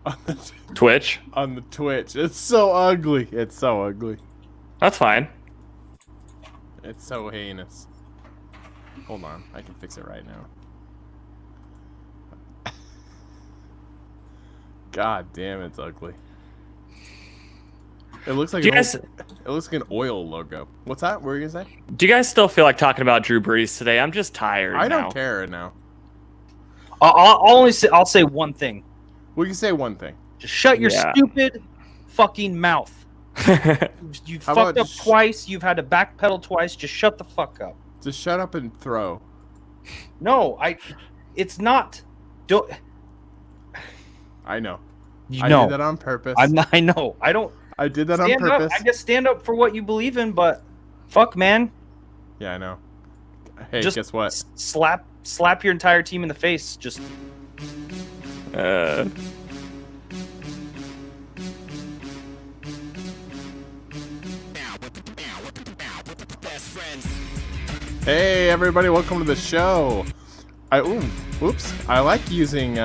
On the Twitch. On the Twitch. It's so ugly. It's so ugly. That's fine. It's so heinous. Hold on. I can fix it right now. God damn, it's ugly. It looks like it looks like an oil logo. What's that? What were you gonna say? Do you guys still feel like talking about Drew Brees today? I'm just tired. I don't care now. I'll say one thing. We can say one thing. Just shut your stupid fucking mouth. You fucked up twice. You've had to backpedal twice. Just shut the fuck up. Just shut up and throw. No, it's not. Don't. I know. I did that on purpose. I know. I don't. I did that on purpose. I just stand up for what you believe in, but fuck, man. Yeah, I know. Hey, just guess what? Slap your entire team in the face. Just. Hey, everybody! Welcome to the show. Oops! I like using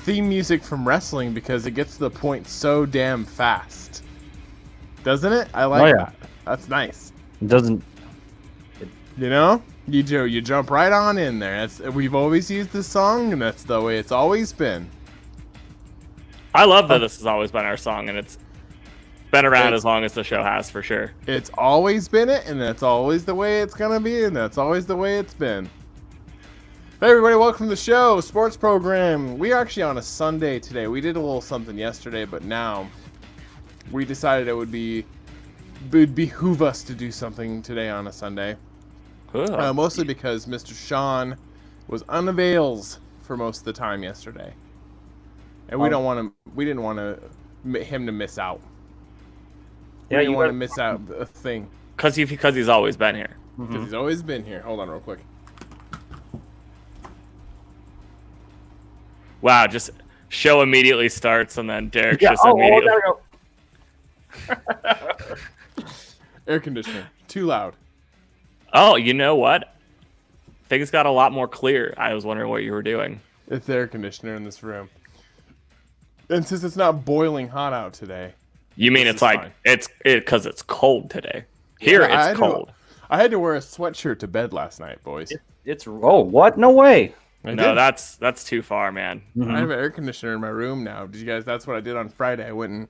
theme music from wrestling because it gets to the point so damn fast. Doesn't it? I like that. That's nice. It doesn't. You know, you jump right on in there. We've always used this song, and that's the way it's always been. I love that this has always been our song, and it's been around as long as the show has, for sure. It's always been it, and that's always the way it's gonna be, and that's always the way it's been. Hey everybody, welcome to the show, sports program. We are actually on a Sunday today. We did a little something yesterday, but now we decided it would behoove us to do something today on a Sunday. Mostly because Mr. Sean was unavails for most of the time yesterday, and we didn't want him to miss out. Yeah, you want to miss out a thing. Because he's always been here. Because he's always been here. Hold on real quick. Wow, just show immediately starts, and then Derek just immediately... there we go. Air conditioner. Too loud. Oh, you know what? Things got a lot more clear. I was wondering what you were doing. It's the air conditioner in this room. And since it's not boiling hot out today... You mean it's like fine. It's because it's cold today? Here it's cold. I had to wear a sweatshirt to bed last night, boys. It's what? No way. No, that's too far, man. I have an air conditioner in my room now. Did you guys? That's what I did on Friday. I went and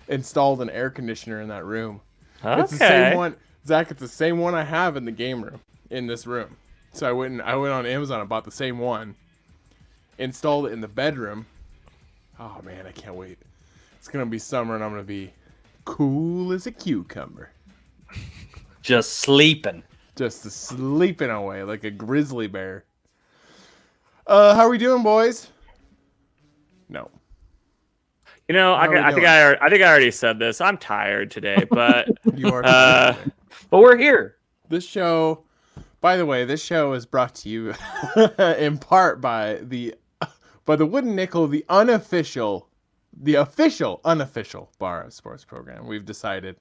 installed an air conditioner in that room. Okay. It's the same one, Zach. It's the same one I have in the game room in this room. So I went on Amazon and bought the same one. Installed it in the bedroom. Oh man, I can't wait. It's gonna be summer and I'm gonna be cool as a cucumber. Just sleeping away like a grizzly bear. How are we doing, boys? No. You know, I think I already said this. I'm tired today, but you are tired today. But we're here. This show, by the way, is brought to you in part by the Wooden Nickel, the official unofficial bar of sports program. We've decided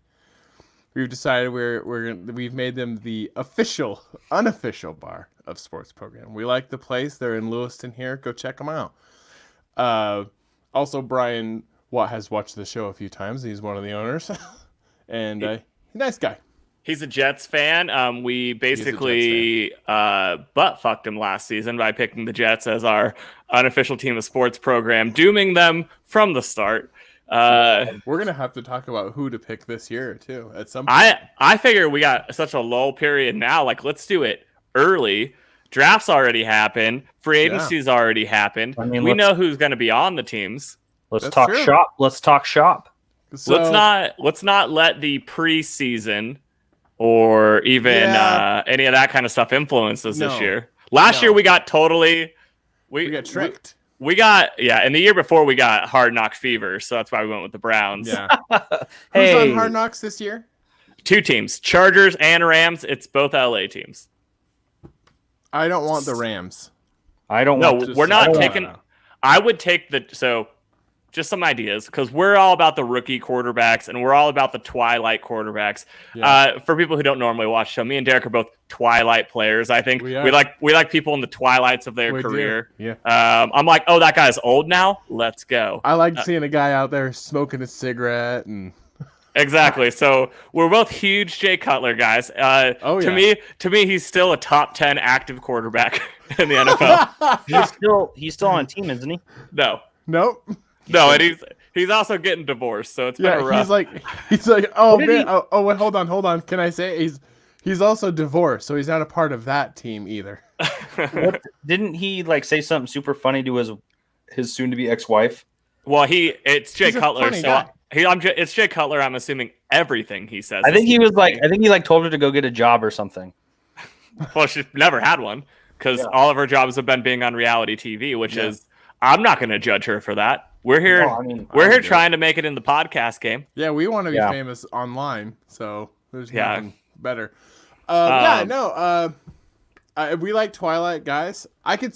we've made them the official unofficial bar of sports program. We like the place. They're in Lewiston here. Go check them out. Also, Brian Watt has watched the show a few times. He's one of the owners, and nice guy. He's a Jets fan. We basically butt fucked him last season by picking the Jets as our unofficial team of sports program, dooming them from the start. We're gonna have to talk about who to pick this year too at some point. I figure we got such a lull period now. Like, let's do it early. Draft's already happened. Free agency's already happened. I mean, we know who's going to be on the teams. Let's talk shop. Let's talk shop. So, let's not let the preseason or even any of that kind of stuff influence us this year. Last year we got we got tricked. And the year before we got Hard Knock fever, so that's why we went with the Browns. Yeah. Who's on Hard Knocks this year? 2 teams, Chargers and Rams. It's both LA teams. I don't want the Rams. We're not taking. I would take just some ideas, because we're all about the rookie quarterbacks and we're all about the twilight quarterbacks. Yeah. For people who don't normally watch the show, me and Derek are both twilight players. I think we like people in the twilights of their career. Do. Yeah. I'm like, oh, that guy's old now. Let's go. I like seeing a guy out there smoking a cigarette and. Exactly. So we're both huge Jay Cutler guys. To me, he's still a top 10 active quarterback in the NFL. He's still on a team, isn't he? No. Nope. No, and he's also getting divorced, so it's been rough. He's like, oh man, wait, hold on. Can I say he's also divorced, so he's not a part of that team either. Didn't he say something super funny to his soon-to-be ex-wife? Well, it's Jay Cutler, so it's Jay Cutler. I'm assuming everything he says. I think he told her to go get a job or something. Well, she's never had one because all of her jobs have been being on reality TV, which is I'm not going to judge her for that. We're here. We're here trying to make it in the podcast game. Yeah, we want to be famous online, so there's nothing better. We like Twilight guys. I could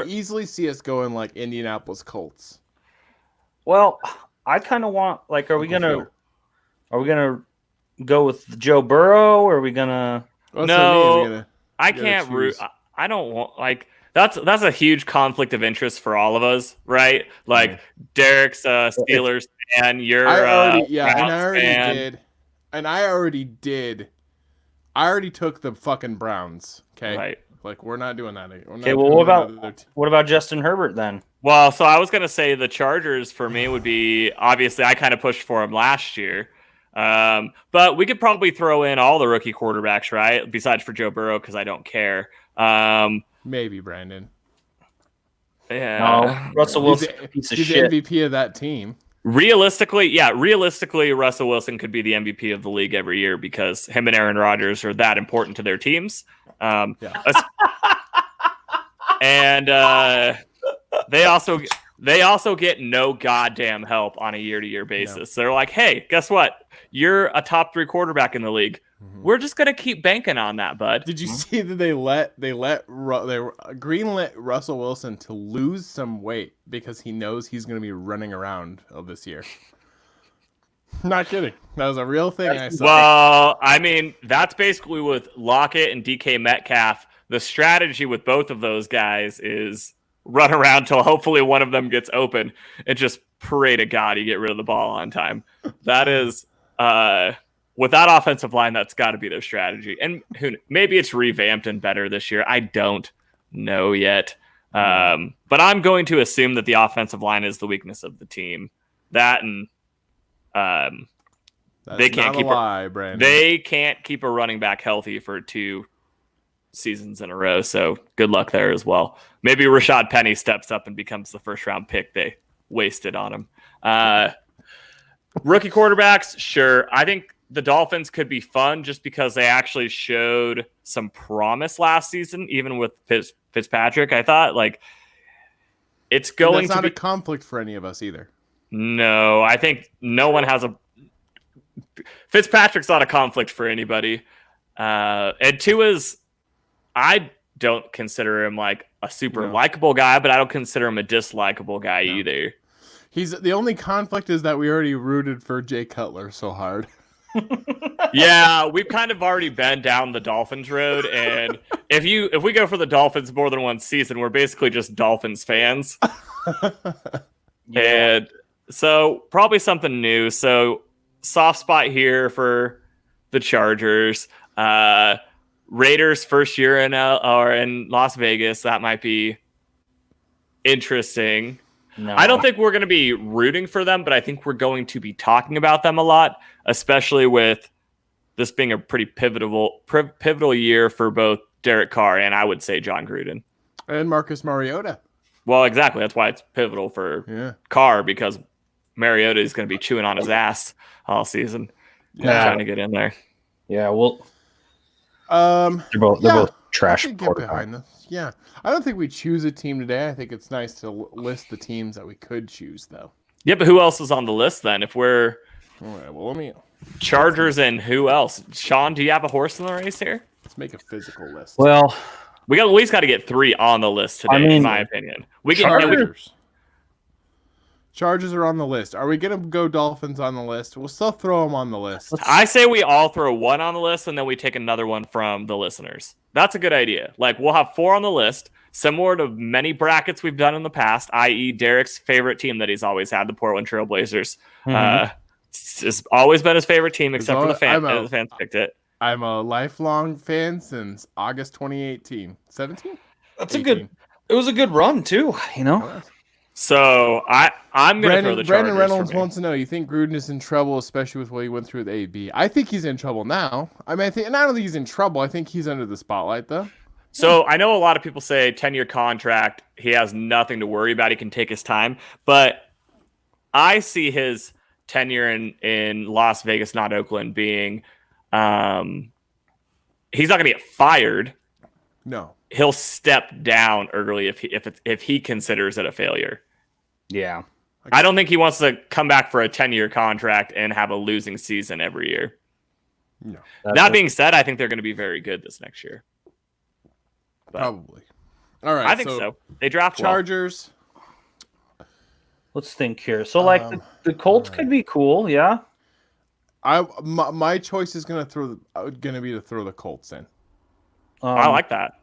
easily see us going like Indianapolis Colts. Well, I kind of want are we gonna go with Joe Burrow, or are we gonna? I can't root. I don't want That's a huge conflict of interest for all of us, right? Derek's Steelers fan, you're and I already did. I already took the fucking Browns. Okay, right. We're not doing that. Okay, well, what about Justin Herbert then? Well, so I was gonna say the Chargers for me would be obviously I kind of pushed for him last year. But we could probably throw in all the rookie quarterbacks, right? Besides for Joe Burrow, because I don't care. Maybe Brandon. Yeah. No, Russell Wilson, piece of shit. The MVP of that team. Realistically, Russell Wilson could be the MVP of the league every year because him and Aaron Rodgers are that important to their teams. And they also get no goddamn help on a year-to-year basis. No. So they're like, hey, guess what? You're a top 3 quarterback in the league. Mm-hmm. We're just gonna keep banking on that, bud. Did you see that they greenlit Russell Wilson to lose some weight because he knows he's gonna be running around this year? Not kidding. That was a real thing I saw. Well, I mean, that's basically with Lockett and DK Metcalf. The strategy with both of those guys is run around till hopefully one of them gets open and just pray to God you get rid of the ball on time. That is, with that offensive line, that's got to be their strategy. And maybe it's revamped and better this year. I don't know yet. But I'm going to assume that the offensive line is the weakness of the team. That and they can't keep a running back healthy for 2 seasons in a row. So good luck there as well. Maybe Rashad Penny steps up and becomes the first round pick they wasted on him. Rookie quarterbacks, sure. I think the Dolphins could be fun just because they actually showed some promise last season, even with Fitzpatrick. I thought it's going to be... That's not a conflict for any of us either. No, I think no one has a... Fitzpatrick's not a conflict for anybody. And Tua's... I don't consider him a super likable guy, but I don't consider him a dislikable guy either. The only conflict is that we already rooted for Jay Cutler so hard. Yeah, we've kind of already been down the Dolphins road, and if we go for the Dolphins more than one season, we're basically just Dolphins fans. And so probably something new. So soft spot here for the Chargers. Raiders first year in Las Vegas. That might be interesting. No. I don't think we're going to be rooting for them, but I think we're going to be talking about them a lot, especially with this being a pretty pivotal year for both Derek Carr and I would say John Gruden. And Marcus Mariota. Well, exactly. That's why it's pivotal for Carr, because Mariota is going to be chewing on his ass all season. Trying to get in there. Yeah, well... they're both trash. Get behind this. Yeah, I don't think we choose a team today. I think it's nice to list the teams that we could choose, though. Yeah, but who else is on the list then? If we're all right, well, let me Chargers and who else? Sean, do you have a horse in the race here? Let's make a physical list. Well, we at least got to get 3 on the list today, in my opinion. We get Chargers. Chargers are on the list. Are we gonna go Dolphins on the list? We'll still throw them on the list. I say we all throw one on the list and then we take another one from the listeners. That's a good idea. Like, we'll have 4 on the list, similar to many brackets we've done in the past, i.e. Derek's favorite team that he's always had, the Portland Trail Blazers. It's always been his favorite team, except for the fans. The fans picked it. I'm a lifelong fan since August 2018. 17? That's 18. It was a good run, too, you know? So I'm going to throw the Chargers. Brandon Reynolds wants to know, you think Gruden is in trouble, especially with what he went through with AB? I think he's in trouble now. I don't think he's in trouble. I think he's under the spotlight, though. So I know a lot of people say 10-year contract, he has nothing to worry about. He can take his time. But I see his tenure in Las Vegas, not Oakland, being he's not going to get fired. No. He'll step down early if he considers it a failure. Yeah. I don't think he wants to come back for a 10-year contract and have a losing season every year. No. That being said, I think they're going to be very good this next year. But probably. All right. I think so. They draft Chargers. Well. Let's think here. So, the Colts could be cool, yeah. My choice is gonna be to throw the Colts in. I like that.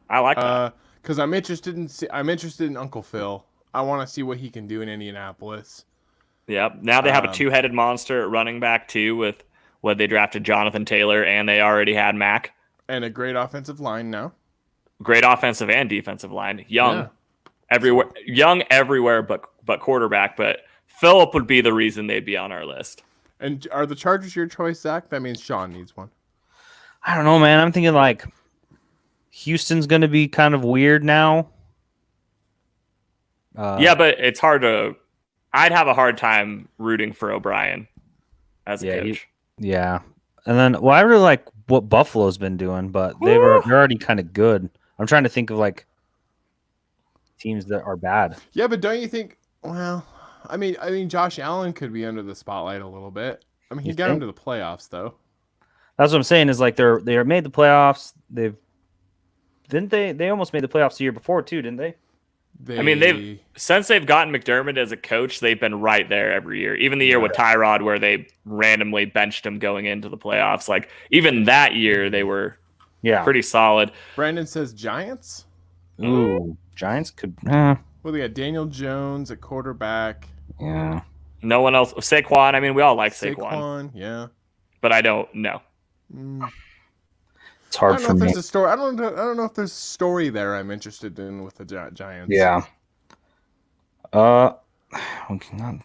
Because I'm interested in Uncle Phil. I want to see what he can do in Indianapolis. Yep. Now they have a 2-headed monster at running back too, with what they drafted Jonathan Taylor, and they already had Mac. And a great offensive line now. Great offensive and defensive line. Young everywhere, but quarterback. But Phillip would be the reason they'd be on our list. And are the Chargers your choice, Zach? That means Sean needs one. I don't know, man. I'm thinking Houston's going to be kind of weird now. Yeah, but it's hard to. I'd have a hard time rooting for O'Brien as a coach. Yeah, and then I really like what Buffalo's been doing, but they're already kind of good. I'm trying to think of teams that are bad. Yeah, but don't you think? Well, I mean, Josh Allen could be under the spotlight a little bit. I mean, he got him to the playoffs, though. That's what I'm saying. Is they made the playoffs. They almost made the playoffs the year before too, didn't they? Since they've gotten McDermott as a coach, they've been right there every year. Even the year with Tyrod, where they randomly benched him going into the playoffs. Even that year, they were pretty solid. Brandon says Giants. Ooh, Giants could. Well, they got Daniel Jones at quarterback. Yeah. No one else. Saquon. I mean, we all like Saquon. Yeah. But I don't know. It's hard for me. There's a story. I don't know if there's a story there I'm interested in with the Giants. Yeah. Not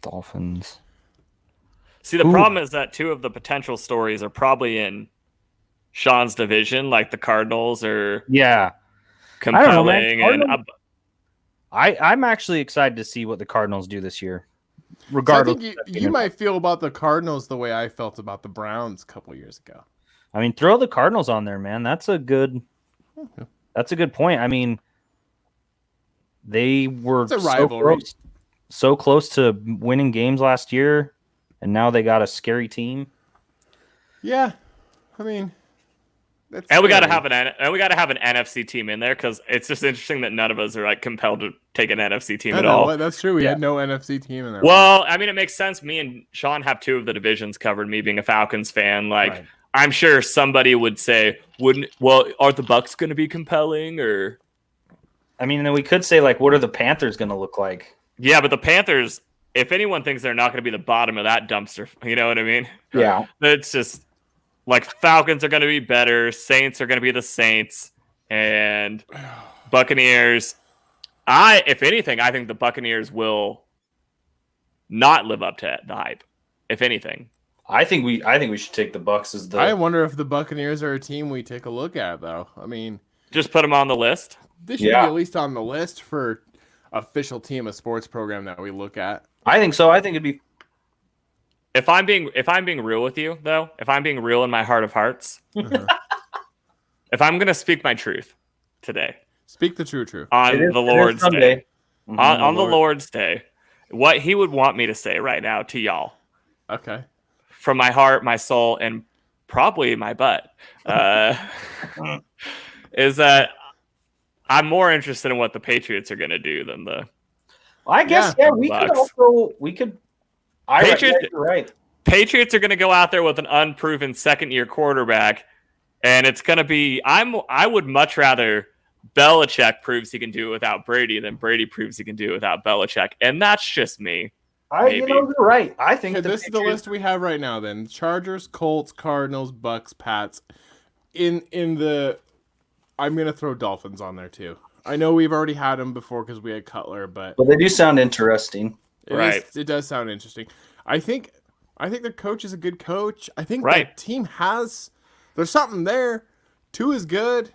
Dolphins. See, the problem is that 2 of the potential stories are probably in Sean's division, like the Cardinals are compelling. I'm actually excited to see what the Cardinals do this year. Regardless, so I think you might feel about the Cardinals the way I felt about the Browns a couple years ago. I mean, throw the Cardinals on there, man. That's a good point. I mean, they were so close to winning games last year, and now they got a scary team. Yeah, I mean, and we got to have an NFC team in there because it's just interesting that none of us are compelled to take an NFC team at all. That's true. We had no NFC team in there. Well, I mean, it makes sense. Me and Sean have 2 of the divisions covered. Me being a Falcons fan, right. I'm sure somebody would say, aren't the Bucs going to be compelling? Or, I mean, then we could say, what are the Panthers going to look like? Yeah, but the Panthers, if anyone thinks they're not going to be the bottom of that dumpster, you know what I mean? Yeah. It's just, Falcons are going to be better, Saints are going to be the Saints, and Buccaneers. If anything, I think the Buccaneers will not live up to the hype, if anything. I think we should take the Bucs as the. I wonder if the Buccaneers are a team we take a look at, though. I mean, just put them on the list. This should be at least on the list for official team of sports program that we look at. I think so. I think it'd be. If I'm being real with you, though, if I'm being real in my heart of hearts, if I'm gonna speak my truth today, speak the true truth on the Lord's Day, on the Lord's Day, what He would want me to say right now to y'all. Okay. From my heart, my soul, and probably my butt, is that I'm more interested in what the Patriots are going to do than the I guess we could also Patriots, right. Patriots are going to go out there with an unproven second-year quarterback, and it's going to be. I would much rather Belichick proves he can do it without Brady than Brady proves he can do it without Belichick, and that's just me. You're right. I think this is the list we have right now. Then Chargers, Colts, Cardinals, Bucks, Pats. In the, I'm gonna throw Dolphins on there too. I know we've already had them before because we had Cutler, but they do sound interesting. It does sound interesting. I think the coach is a good coach. I think the team there's something there. Tua is good.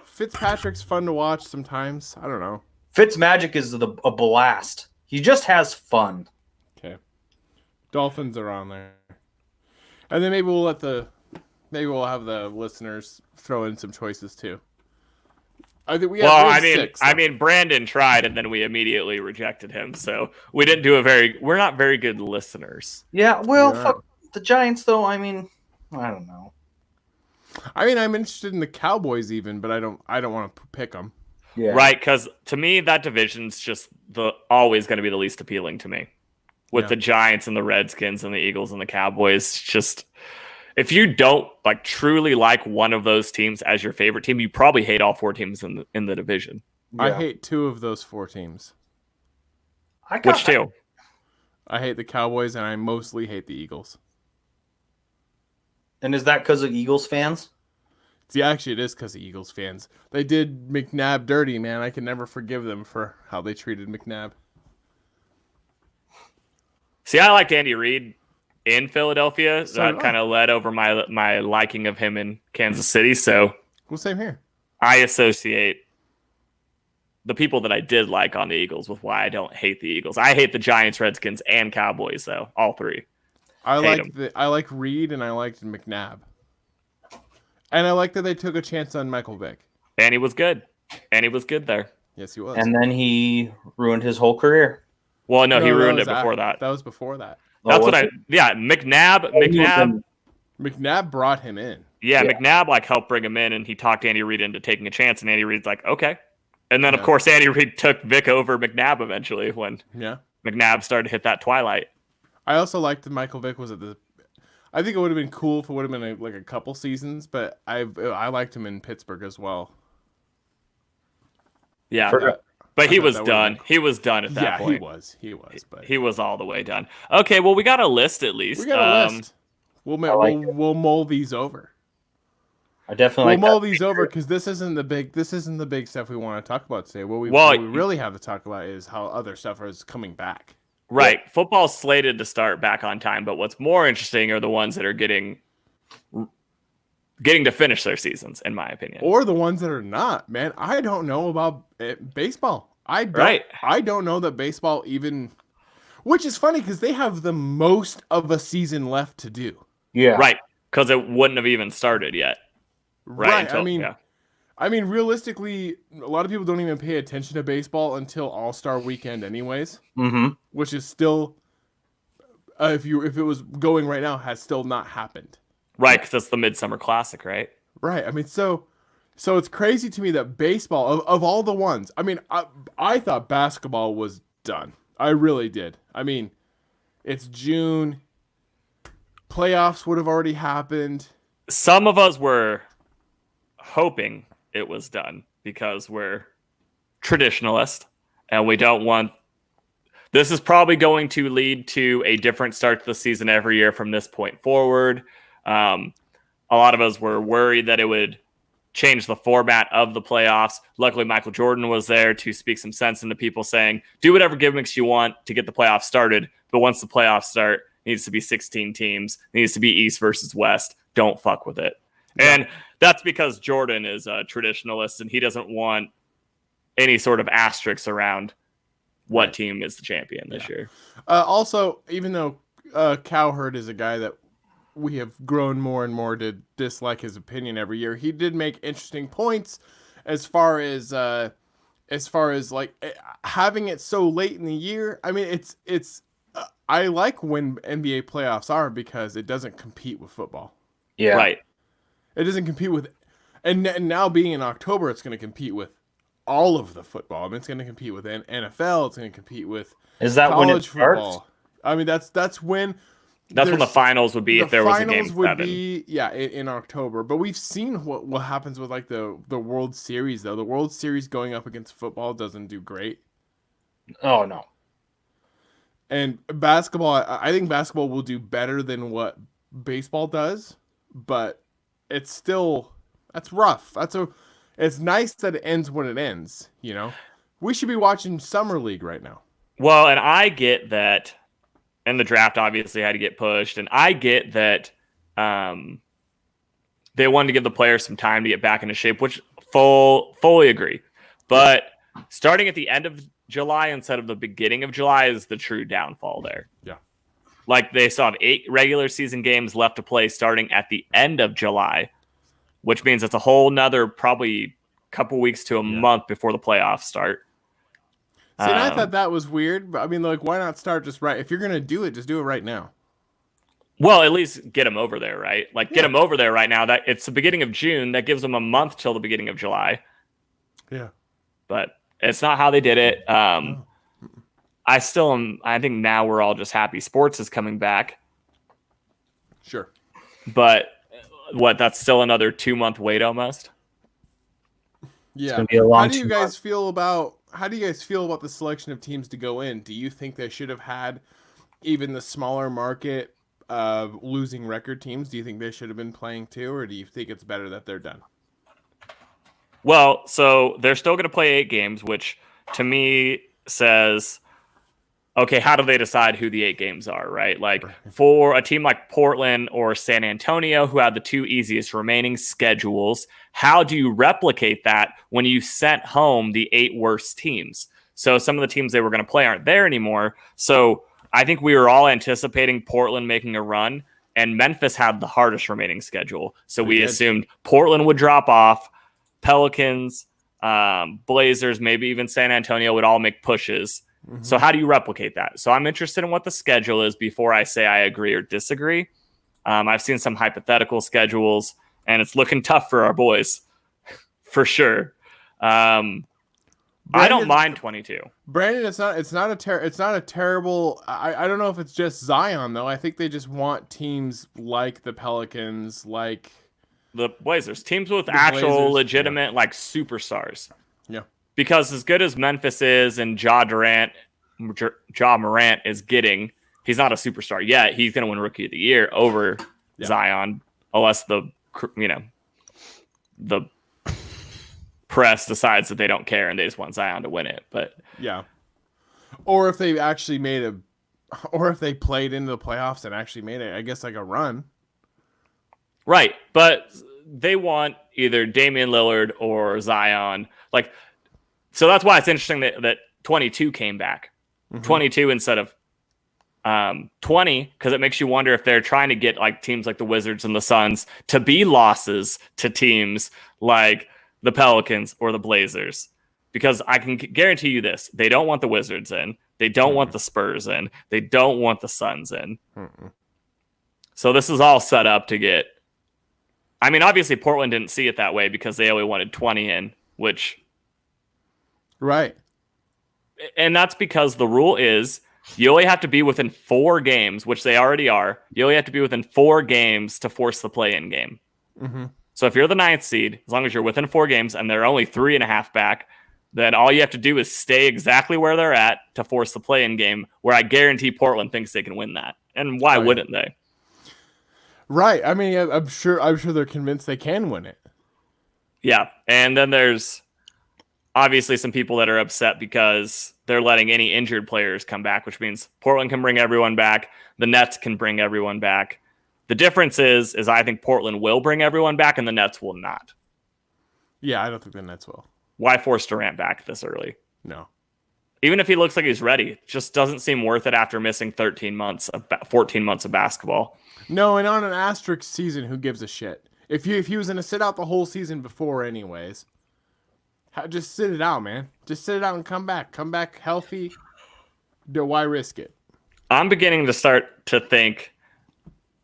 Fitzpatrick's fun to watch sometimes. I don't know. Fitzmagic is a blast. He just has fun. Okay. Dolphins are on there. And then maybe we'll have the listeners throw in some choices too. I think we have six. I mean, Brandon tried and then we immediately rejected him. So we didn't do we're not very good listeners. Yeah, well, fuck the Giants though. I mean, I don't know. I mean, I'm interested in the Cowboys even, but I don't want to pick them. Yeah. Right, because to me, that division's just always going to be the least appealing to me. With the Giants and the Redskins and the Eagles and the Cowboys, just if you don't truly like one of those teams as your favorite team, you probably hate all four teams in the division. Yeah. I hate two of those four teams. Which two? I hate the Cowboys and I mostly hate the Eagles. And is that because of Eagles fans? See, actually, it is because of Eagles fans. They did McNabb dirty, man. I can never forgive them for how they treated McNabb. See, I liked Andy Reid in Philadelphia. So that kind of led over my liking of him in Kansas City. So, well, same here. I associate the people that I did like on the Eagles with why I don't hate the Eagles. I hate the Giants, Redskins, and Cowboys, though. All three. I like Reid and I liked McNabb. And I like that they took a chance on Michael Vick. And he was good. And he was good there. Yes, he was. And then he ruined his whole career. Well, no, he ruined it before that. That was before that. That's McNabb brought him in. Yeah, McNabb helped bring him in, and he talked Andy Reid into taking a chance, and Andy Reid's like, okay. And then, of course, Andy Reid took Vick over McNabb eventually when McNabb started to hit that twilight. I also liked that Michael Vick was I think it would have been cool if it would have been a couple seasons, but I liked him in Pittsburgh as well. Yeah, but he was done. He was done at that point. He was. But he was all the way done. Okay, well, we got a list at least. We got a list. We'll mull these over. I definitely mull these over because this isn't the big stuff we want to talk about today. What we really have to talk about is how other stuff is coming back. Right. Yeah. Football's slated to start back on time, but what's more interesting are the ones that are getting to finish their seasons, in my opinion. Or the ones that are not, man. I don't know about baseball. I don't know that baseball even, which is funny because they have the most of a season left to do. Yeah. Right. Because it wouldn't have even started yet. Right. I mean, realistically, a lot of people don't even pay attention to baseball until All-Star Weekend, anyways. Mm-hmm. Which is still, if it was going right now, has still not happened. Right, because it's the Midsummer Classic, right? Right. I mean, so it's crazy to me that baseball, of all the ones, I mean, I thought basketball was done. I really did. I mean, it's June. Playoffs would have already happened. Some of us were hoping it was done because we're traditionalist and we don't want. This is probably going to lead to a different start to the season every year from this point forward. A lot of us were worried that it would change the format of the playoffs. Luckily, Michael Jordan was there to speak some sense into people saying, do whatever gimmicks you want to get the playoffs started. But once the playoffs start, it needs to be 16 teams. It needs to be East versus West. Don't fuck with it. Yeah. And that's because Jordan is a traditionalist and he doesn't want any sort of asterisks around what team is the champion this year. Also, even though Cowherd is a guy that we have grown more and more to dislike his opinion every year, he did make interesting points as far as having it so late in the year. I mean, it's I like when NBA playoffs are because it doesn't compete with football. Yeah. Right. It doesn't compete with, and now being in October, it's going to compete with all of the football. I mean, it's going to compete with NFL. It's going to compete with Is that college when it football. starts? I mean, that's when the finals would be if there was a game 7. Would be in October. But we've seen what happens with like the World Series though. The World Series going up against football doesn't do great. Oh no. And basketball, I think basketball will do better than what baseball does, but it's still that's rough. It's nice that it ends when it ends. You know, we should be watching summer league right now. Well, and I get that, and the draft obviously had to get pushed, and I get that they wanted to give the players some time to get back into shape, which fully agree. But starting at the end of July instead of the beginning of July is the true downfall there. Yeah. Like they still have 8 regular season games left to play starting at the end of July, which means it's a whole nother probably couple weeks to a month before the playoffs start. See, and I thought that was weird, but I mean, like, why not start just right? If you're going to do it, just do it right now. Well, at least get them over there, right? Like, get them over there right now. That it's the beginning of June. That gives them a month till the beginning of July. Yeah. But it's not how they did it. I think now we're all just happy sports is coming back. Sure. But that's still another 2-month wait almost. Yeah. It's gonna be a long How do you guys feel about the selection of teams to go in? Do you think they should have had even the smaller market losing record teams? Do you think they should have been playing too, or do you think it's better that they're done? Well, so they're still going to play 8 games, which to me says, okay, how do they decide who the 8 games are, right? Like for a team like Portland or San Antonio, who have the 2 easiest remaining schedules, how do you replicate that when you sent home the 8 worst teams? So some of the teams they were going to play aren't there anymore. So I think we were all anticipating Portland making a run, and Memphis had the hardest remaining schedule. So we assumed Portland would drop off, Pelicans, Blazers, maybe even San Antonio would all make pushes. Mm-hmm. So how do you replicate that? So I'm interested in what the schedule is before I say I agree or disagree. I've seen some hypothetical schedules, and it's looking tough for our boys, for sure. I don't mind 22. Brandon, it's not a terrible. I don't know if it's just Zion though. I think they just want teams like the Pelicans, like the Blazers, teams with actual legitimate like superstars. Yeah. Because as good as Memphis is and Ja Morant is getting, he's not a superstar yet. He's going to win Rookie of the Year over Zion, unless the press decides that they don't care and they just want Zion to win it. But yeah, or if they actually or if they played into the playoffs and actually made it, I guess like a run. Right, but they want either Damian Lillard or Zion, like. So that's why it's interesting that 22 came back. Mm-hmm. 22 instead of 20, because it makes you wonder if they're trying to get like teams like the Wizards and the Suns to be losses to teams like the Pelicans or the Blazers. Because I can guarantee you this, they don't want the Wizards in. They don't want the Spurs in. They don't want the Suns in. Mm-mm. So this is all set up to get... I mean, obviously Portland didn't see it that way because they only wanted 20 in, which... Right. And that's because the rule is you only have to be within 4 games, which they already are. You only have to be within 4 games to force the play-in game. Mm-hmm. So if you're the 9th seed, as long as you're within 4 games and they're only 3.5 back, then all you have to do is stay exactly where they're at to force the play-in game, where I guarantee Portland thinks they can win that. And why wouldn't they? Right. I mean, I'm sure they're convinced they can win it. Yeah. And then there's obviously some people that are upset because they're letting any injured players come back, which means Portland can bring everyone back. The Nets can bring everyone back. The difference is I think Portland will bring everyone back and the Nets will not. Yeah, I don't think the Nets will. Why force Durant back this early? No. Even if he looks like he's ready, it just doesn't seem worth it after missing 14 months of basketball. No, and on an asterisk season, who gives a shit? If he was going to sit out the whole season before anyways, just sit it out, man. Just sit it out and come back. Come back healthy. Why risk it? I'm beginning to start to think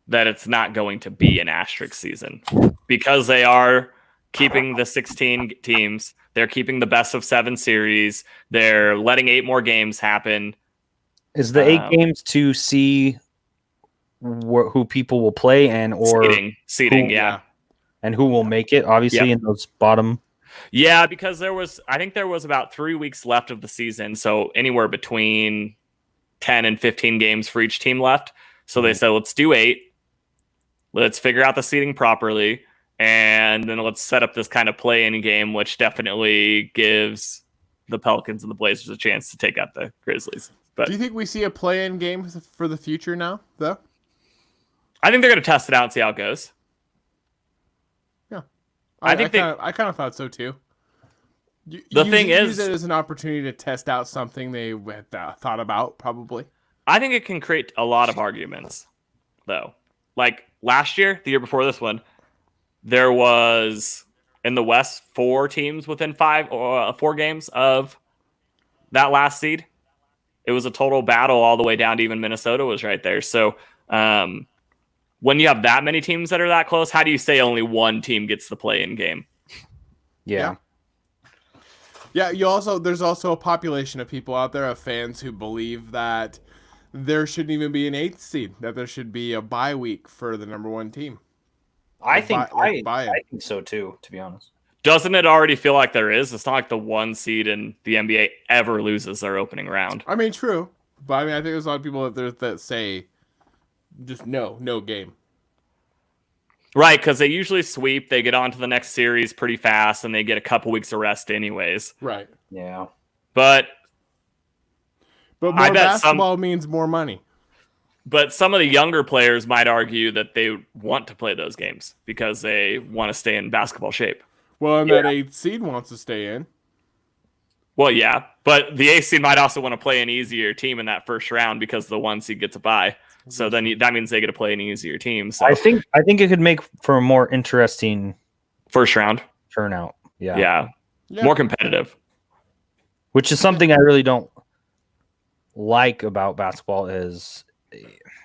that it's not going to be an asterisk season because they are keeping the 16 teams. They're keeping the best of 7 series. They're letting 8 more games happen. Is the 8 games to see who people will play seeding, yeah. And who will make it, obviously, in those bottom. Yeah, because I think there was about 3 weeks left of the season, so anywhere between 10 and 15 games for each team left. So they said, let's do 8. Let's figure out the seeding properly, and then let's set up this kind of play-in game, which definitely gives the Pelicans and the Blazers a chance to take out the Grizzlies. But do you think we see a play-in game for the future now, though? I think they're going to test it out and see how it goes. Yeah, I kind of thought so too. Thing is, use it as an opportunity to test out something they had thought about, probably. I think it can create a lot of arguments, though. Like last year, the year before this one, there was in the West 4 teams within 4 games of that last seed. It was a total battle all the way down to even Minnesota was right there. So when you have that many teams that are that close, how do you say only one team gets the play-in game? Yeah. Yeah, there's also a population of people out there, of fans, who believe that there shouldn't even be an 8th seed, that there should be a bye week for the number 1 team. I think so too, to be honest. Doesn't it already feel like there is? It's not like the 1 seed in the NBA ever loses their opening round. I mean, true. But I think there's a lot of people that say just no game. Right, because they usually sweep. They get on to the next series pretty fast, and they get a couple weeks of rest anyways. Right. Yeah. But more basketball means more money. But some of the younger players might argue that they want to play those games because they want to stay in basketball shape. Well, and that 8th seed wants to stay in. Well, yeah, but the 8th seed might also want to play an easier team in that first round because the 1 seed gets a bye. So then that means they get to play an easier team. So I think it could make for a more interesting first round turnout. Yeah. More competitive. Which is something I really don't like about basketball is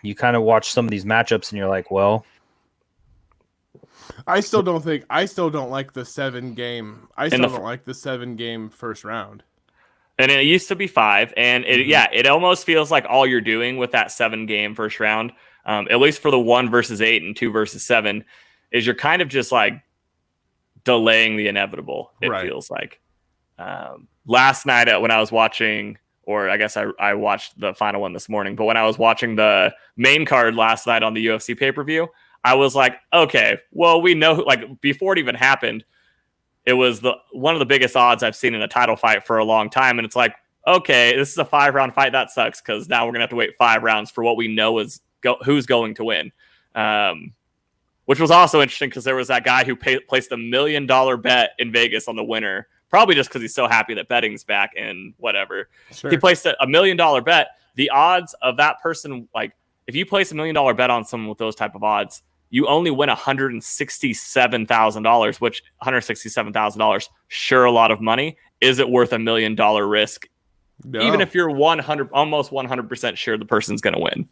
you kind of watch some of these matchups and you're like, well, I still don't like the 7 game. I still don't like the 7 game first round. And it used to be 5, and it almost feels like all you're doing with that 7 game first round, at least for the 1 versus 8 and 2 versus 7, is you're kind of just like delaying the inevitable. It feels like last night when I was watching, or I guess I watched the final one this morning, but when I was watching the main card last night on the UFC pay-per-view, I was like, okay, well, we know, like, before it even happened, it was one of the biggest odds I've seen in a title fight for a long time. And it's like, okay, this is a 5-round fight. That sucks because now we're going to have to wait 5 rounds for what we know is who's going to win. Which was also interesting because there was that guy who placed $1 million bet in Vegas on the winner, probably just because he's so happy that betting's back and whatever. Sure. He placed $1 million bet. The odds of that person, like, if you place $1 million bet on someone with those type of odds, you only win $167,000, which $167,000, sure, a lot of money. Is it worth $1 million risk? No. Even if you're almost 100% sure the person's going to win.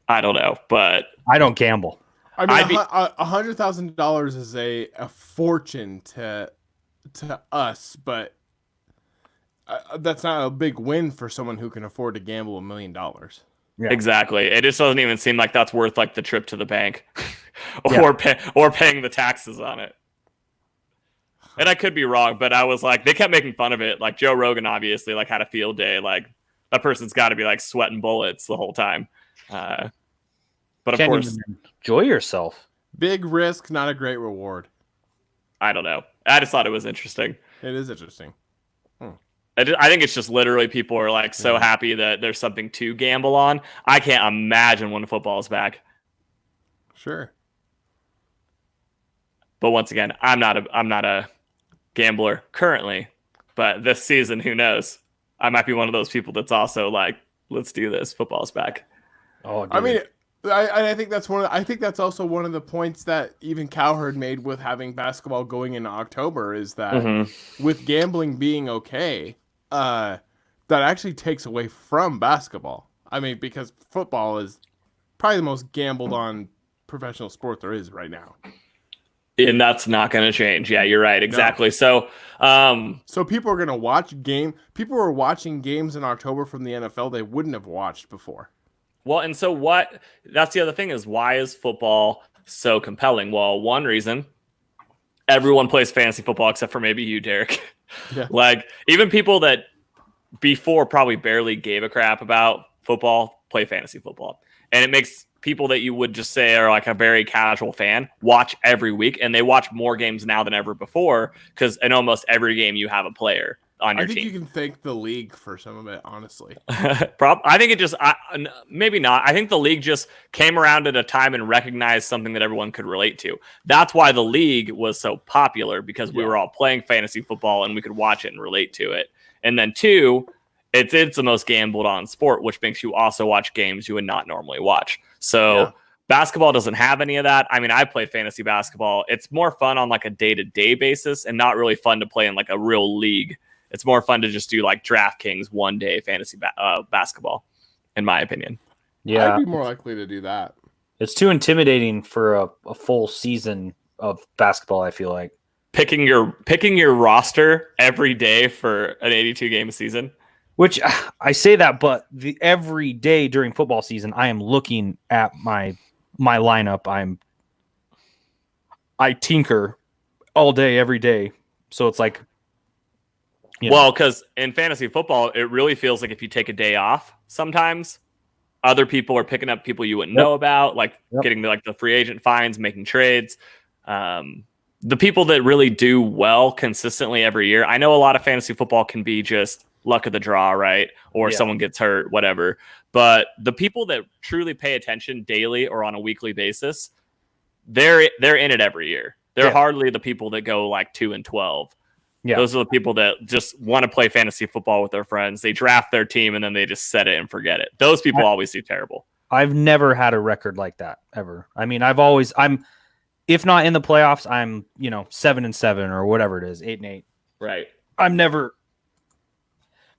I don't know, but I don't gamble. I mean, $100,000 is a fortune to us, but that's not a big win for someone who can afford to gamble $1 million. Yeah. Exactly. It just doesn't even seem like that's worth like the trip to the bank or paying the taxes on it. And I could be wrong, but I was like, they kept making fun of it. Like Joe Rogan obviously like had a field day. Like that person's got to be like sweating bullets the whole time. But of course, enjoy yourself. Big risk, not a great reward. I don't know. I just thought it was interesting. It is interesting. I think it's just literally people are like so happy that there's something to gamble on. I can't imagine when football's back. Sure. But once again, I'm not a gambler currently, but this season, who knows? I might be one of those people that's also like, let's do this. Football's back. Oh, I mean, I think that's I think that's also one of the points that even Cowherd made with having basketball going into October is that with gambling being okay, that actually takes away from basketball. I mean, because football is probably the most gambled on professional sport there is right now. And that's not going to change. Yeah, you're right. Exactly. No. So people are going to watch people were watching games in October from the NFL they wouldn't have watched before. Well, and so that's the other thing is, why is football so compelling? Well, one reason, everyone plays fantasy football except for maybe you, Derek. Yeah. Like, even people that before probably barely gave a crap about football play fantasy football. And it makes people that you would just say are like a very casual fan watch every week, and they watch more games now than ever before, because in almost every game you have a player on your team. I think you can thank the league for some of it, honestly. I think it just maybe not. I think the league just came around at a time and recognized something that everyone could relate to. That's why the league was so popular, because we were all playing fantasy football and we could watch it and relate to it. And then two, it's the most gambled on sport, which makes you also watch games you would not normally watch. So basketball doesn't have any of that. I mean, I play fantasy basketball. It's more fun on like a day-to-day basis and not really fun to play in like a real league. It's more fun to just do like DraftKings one-day fantasy basketball, in my opinion. Yeah, I'd be more likely to do that. It's too intimidating for a full season of basketball, I feel like. Picking your roster every day for an 82-game season. Which I say that, but every day during football season, I am looking at my lineup. I tinker all day, every day. So it's like, well, because in fantasy football, it really feels like if you take a day off, sometimes other people are picking up people you wouldn't know about, like getting like the free agent fines, making trades. The people that really do well consistently every year. I know a lot of fantasy football can be just luck of the draw, right? Or someone gets hurt, whatever. But the people that truly pay attention daily or on a weekly basis, they're in it every year. They're hardly the people that go like 2-12. Yeah. Those are the people that just want to play fantasy football with their friends. They draft their team and then they just set it and forget it. Those people always do terrible. I've never had a record like that ever. I mean, if not in the playoffs, I'm 7-7 or whatever it is, 8-8. Right. I'm never.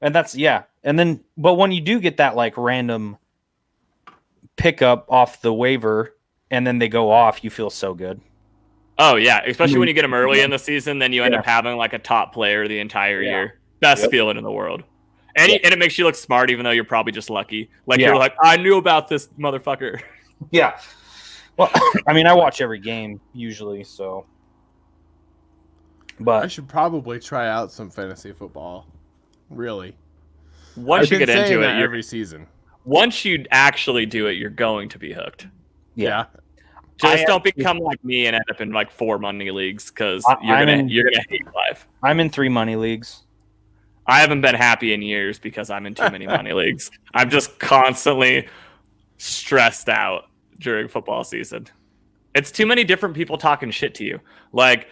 And that's, and then, but when you do get that like random pickup off the waiver and then they go off, you feel so good. Oh yeah, especially when you get them early in the season, then you end up having like a top player the entire year. Best feeling in the world. And it makes you look smart, even though you're probably just lucky. Like you're like, I knew about this motherfucker. Yeah. Well, I mean, I watch every game usually, so. But I should probably try out some fantasy football. Really. Once you get into it every season. Once you actually do it, you're going to be hooked. Yeah. Just don't become like me and end up in like 4 money leagues, because you're gonna hate life. I'm in 3 money leagues. I haven't been happy in years because I'm in too many money leagues. I'm just constantly stressed out during football season. It's too many different people talking shit to you. Like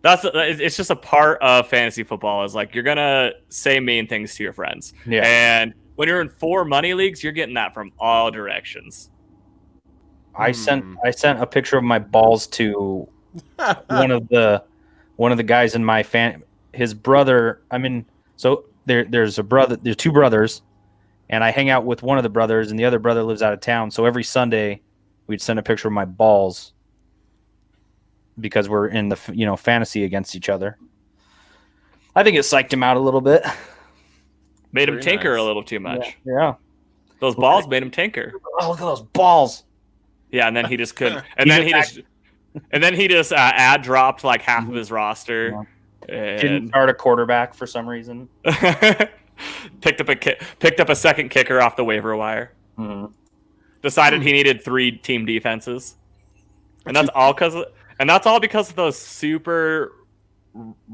it's just a part of fantasy football. Is like you're gonna say mean things to your friends. Yeah. And when you're in 4 money leagues, you're getting that from all directions. I sent a picture of my balls to one of the guys in my his brother. I mean, so there's 2 brothers, and I hang out with one of the brothers, and the other brother lives out of town. So every Sunday, we'd send a picture of my balls because we're in the fantasy against each other. I think it psyched him out a little bit. Made him tinker a little too much. Yeah. Those balls made him tinker. Oh, look at those balls. Yeah, and then he just couldn't. And then he just ad dropped like half of his roster. Yeah. Didn't start a quarterback for some reason. Picked up a second kicker off the waiver wire. Mm-hmm. Decided he needed 3 team defenses, and that's all because of those super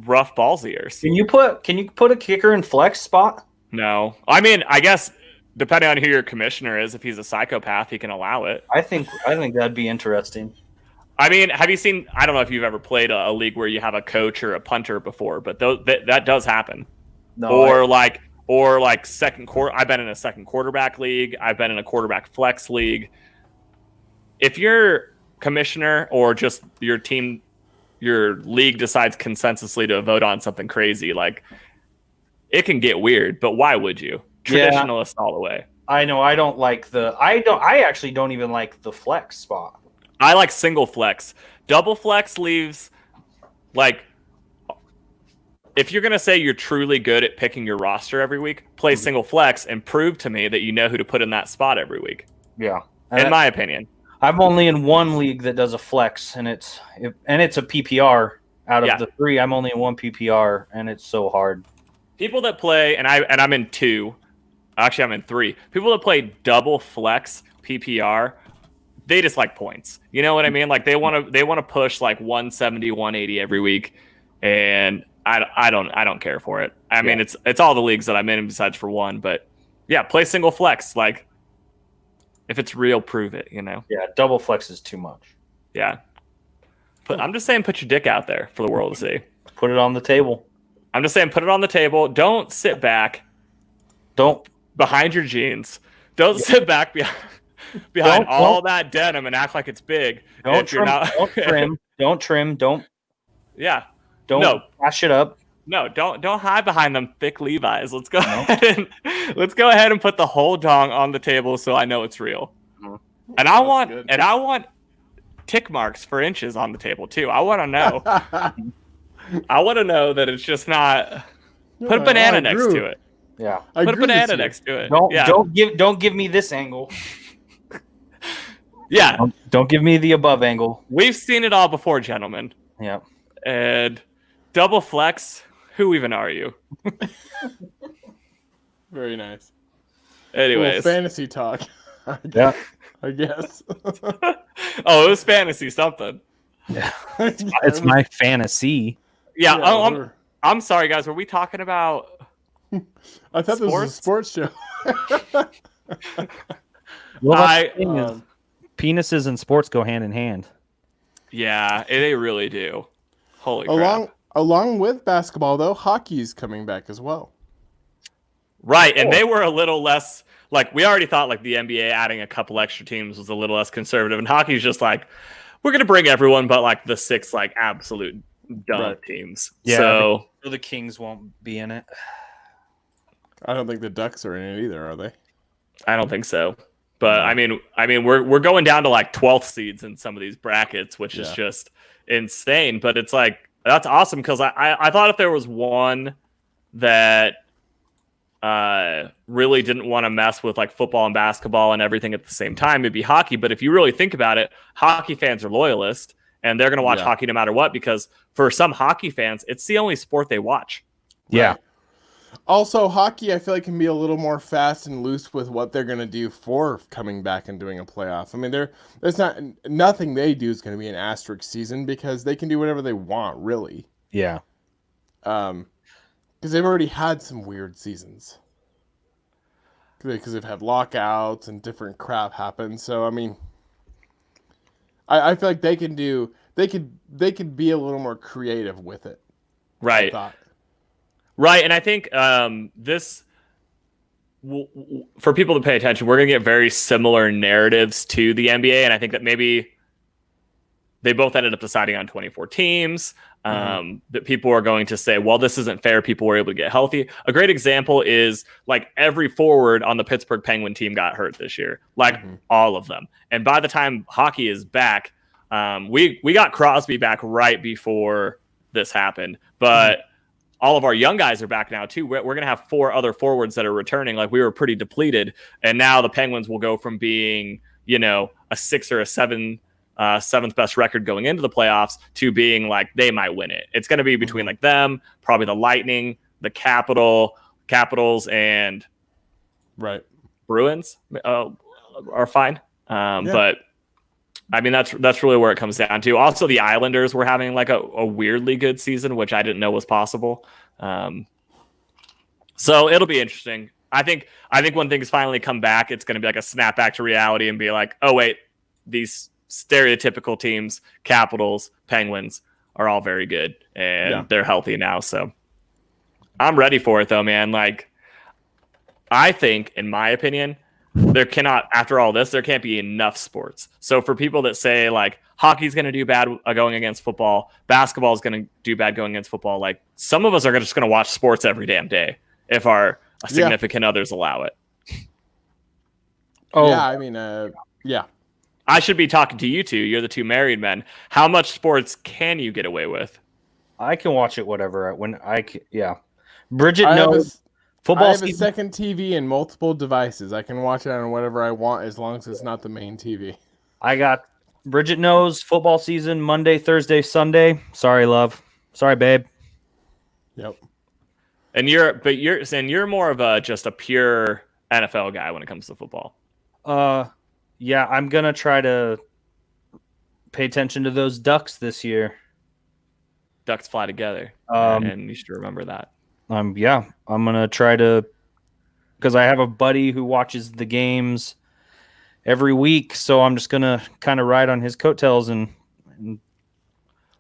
rough balls ears. Can you put a kicker in flex spot? No, I mean, I guess depending on who your commissioner is, if he's a psychopath, he can allow it. I think that'd be interesting. I mean, have you seen? I don't know if you've ever played a league where you have a coach or a punter before, but that does happen. No, or like second quarter. I've been in a second quarterback league. I've been in a quarterback flex league. If your commissioner or just your team, your league decides consensusly to vote on something crazy, like it can get weird. But why would you? Traditionalist all the way. I know. I actually don't even like the flex spot. I like single flex. Double flex leaves, like, if you're going to say you're truly good at picking your roster every week, play single flex and prove to me that you know who to put in that spot every week. Yeah. In my opinion. I'm only in one league that does a flex, and it's a PPR. Out of the 3, I'm only in one PPR, and it's so hard. People that play, and I'm in 2. Actually, I'm in 3. People that play double flex PPR, they just like points. You know what I mean? Like they want to push like 170, 180 every week, and I don't care for it. I mean, it's all the leagues that I'm in besides for one, but yeah, play single flex. Like if it's real, prove it. You know? Yeah, double flex is too much. Yeah, I'm just saying, put your dick out there for the world to see. Put it on the table. I'm just saying, put it on the table. Don't sit back. Don't behind your jeans. Don't sit back behind all that denim and act like it's big. Don't trim. Don't trim. Don't. Yeah. Don't wash it up. No. Don't hide behind them thick Levi's. Let's go ahead and put the whole dong on the table so I know it's real. Mm-hmm. And I want tick marks for inches on the table too. I want to know. I want to know that it's just not. Put a banana next to it. Yeah, put a banana next to it. Don't give me this angle. Yeah, don't give me the above angle. We've seen it all before, gentlemen. Yeah, and double flex. Who even are you? Very nice. Anyways, fantasy talk. Yeah, I guess. Oh, it was fantasy something. Yeah, it's my fantasy. Yeah. I'm sorry, guys. Were we talking about? I thought this was a sports show. Well, penises and sports go hand in hand. Yeah, they really do. Holy crap. Along with basketball, though, hockey's coming back as well. Right, and they were a little less, like, we already thought, like, the NBA adding a couple extra teams was a little less conservative, and hockey's just like, we're going to bring everyone but, like, the 6, like, absolute dumb teams. Yeah, so the Kings won't be in it. I don't think the Ducks are in it either, are they? I don't think so. But I mean, we're going down to like 12th seeds in some of these brackets, which is just insane. But it's like that's awesome because I thought if there was one that really didn't want to mess with like football and basketball and everything at the same time, it'd be hockey. But if you really think about it, hockey fans are loyalists and they're going to watch hockey no matter what because for some hockey fans, it's the only sport they watch. Yeah. Right. Also, hockey, I feel like, can be a little more fast and loose with what they're going to do for coming back and doing a playoff. I mean, there's nothing they do is going to be an asterisk season because they can do whatever they want, really. Yeah. Because they've already had some weird seasons. Because they've had lockouts and different crap happen. So, I mean, I feel like they could be a little more creative with it. Right. Right, and I think this, for people to pay attention, we're going to get very similar narratives to the NBA, and I think that maybe they both ended up deciding on 24 teams, that people are going to say, well, this isn't fair, people were able to get healthy. A great example is, like, every forward on the Pittsburgh Penguin team got hurt this year, like all of them. And by the time hockey is back, we got Crosby back right before this happened, but all of our young guys are back now too. We're going to have 4 other forwards that are returning. Like we were pretty depleted. And now the Penguins will go from being, a 6 or a 7, 7th best record going into the playoffs to being like, they might win it. It's going to be between like them, probably the Lightning, the Capitals and Bruins are fine. But I mean, that's really where it comes down to. Also, the Islanders were having like a weirdly good season, which I didn't know was possible. So it'll be interesting. I think when things finally come back, it's going to be like a snap back to reality and be like, oh wait, these stereotypical teams, Capitals, Penguins, are all very good and they're healthy now. So I'm ready for it though, man. Like I think, in my opinion, there can't be enough sports. So for people that say like hockey's going to do bad going against football, basketball is going to do bad going against football, like some of us are just going to watch sports every damn day if our significant others allow it. Oh yeah, I mean, I should be talking to you two. You're the two married men. How much sports can you get away with? I can watch it whatever yeah. Bridget knows football. I have a second TV and multiple devices. I can watch it on whatever I want as long as it's not the main TV. I got Bridget knows football season Monday, Thursday, Sunday. Sorry, love. Sorry, babe. Yep. And you're saying you're more of just a pure NFL guy when it comes to football. Yeah, I'm gonna try to pay attention to those Ducks this year. Ducks fly together, and you should remember that. I'm gonna try to, because I have a buddy who watches the games every week, so I'm just gonna kind of ride on his coattails and.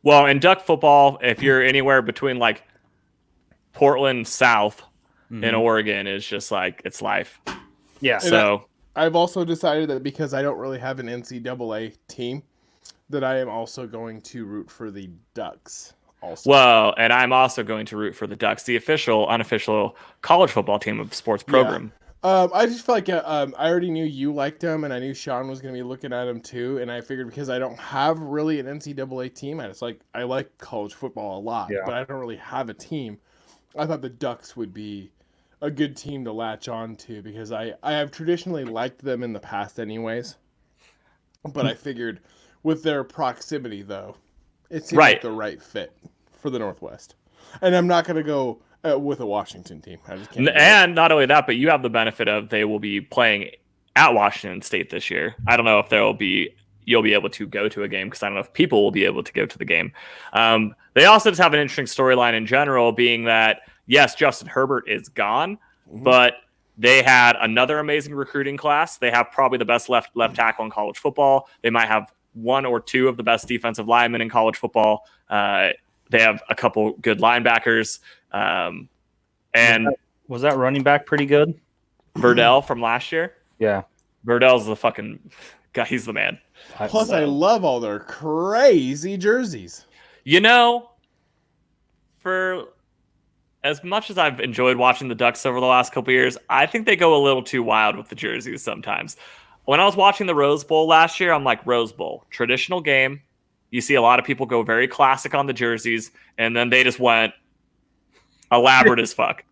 Well, in Duck football, if you're anywhere between like Portland South in Oregon, is just like it's life. Yeah. So I've also decided that because I don't really have an NCAA team, that I am also going to root for the Ducks. Also. Well, and I'm also going to root for the Ducks, the official, unofficial college football team of the sports program. Yeah. I just feel like I already knew you liked him, and I knew Sean was going to be looking at him too. And I figured because I don't have really an NCAA team, I like college football a lot, but I don't really have a team. I thought the Ducks would be a good team to latch on to because I have traditionally liked them in the past, anyways. But I figured with their proximity, though, it seems like the right fit for the Northwest. And I'm not going to go with a Washington team. I just can't. And not only that, but you have the benefit of they will be playing at Washington State this year. I don't know if you'll be able to go to a game because I don't know if people will be able to go to the game. They also just have an interesting storyline in general, being that, yes, Justin Herbert is gone, but they had another amazing recruiting class. They have probably the best left tackle in college football. They might have one or two of the best defensive linemen in college football. They have a couple good linebackers. And was that running back pretty good? Verdell from last year? Yeah. Verdell's the fucking guy. He's the man. Plus, I love all their crazy jerseys. For as much as I've enjoyed watching the Ducks over the last couple of years, I think they go a little too wild with the jerseys sometimes. When I was watching the Rose Bowl last year, I'm like, Rose Bowl, traditional game. You see a lot of people go very classic on the jerseys, and then they just went elaborate as fuck.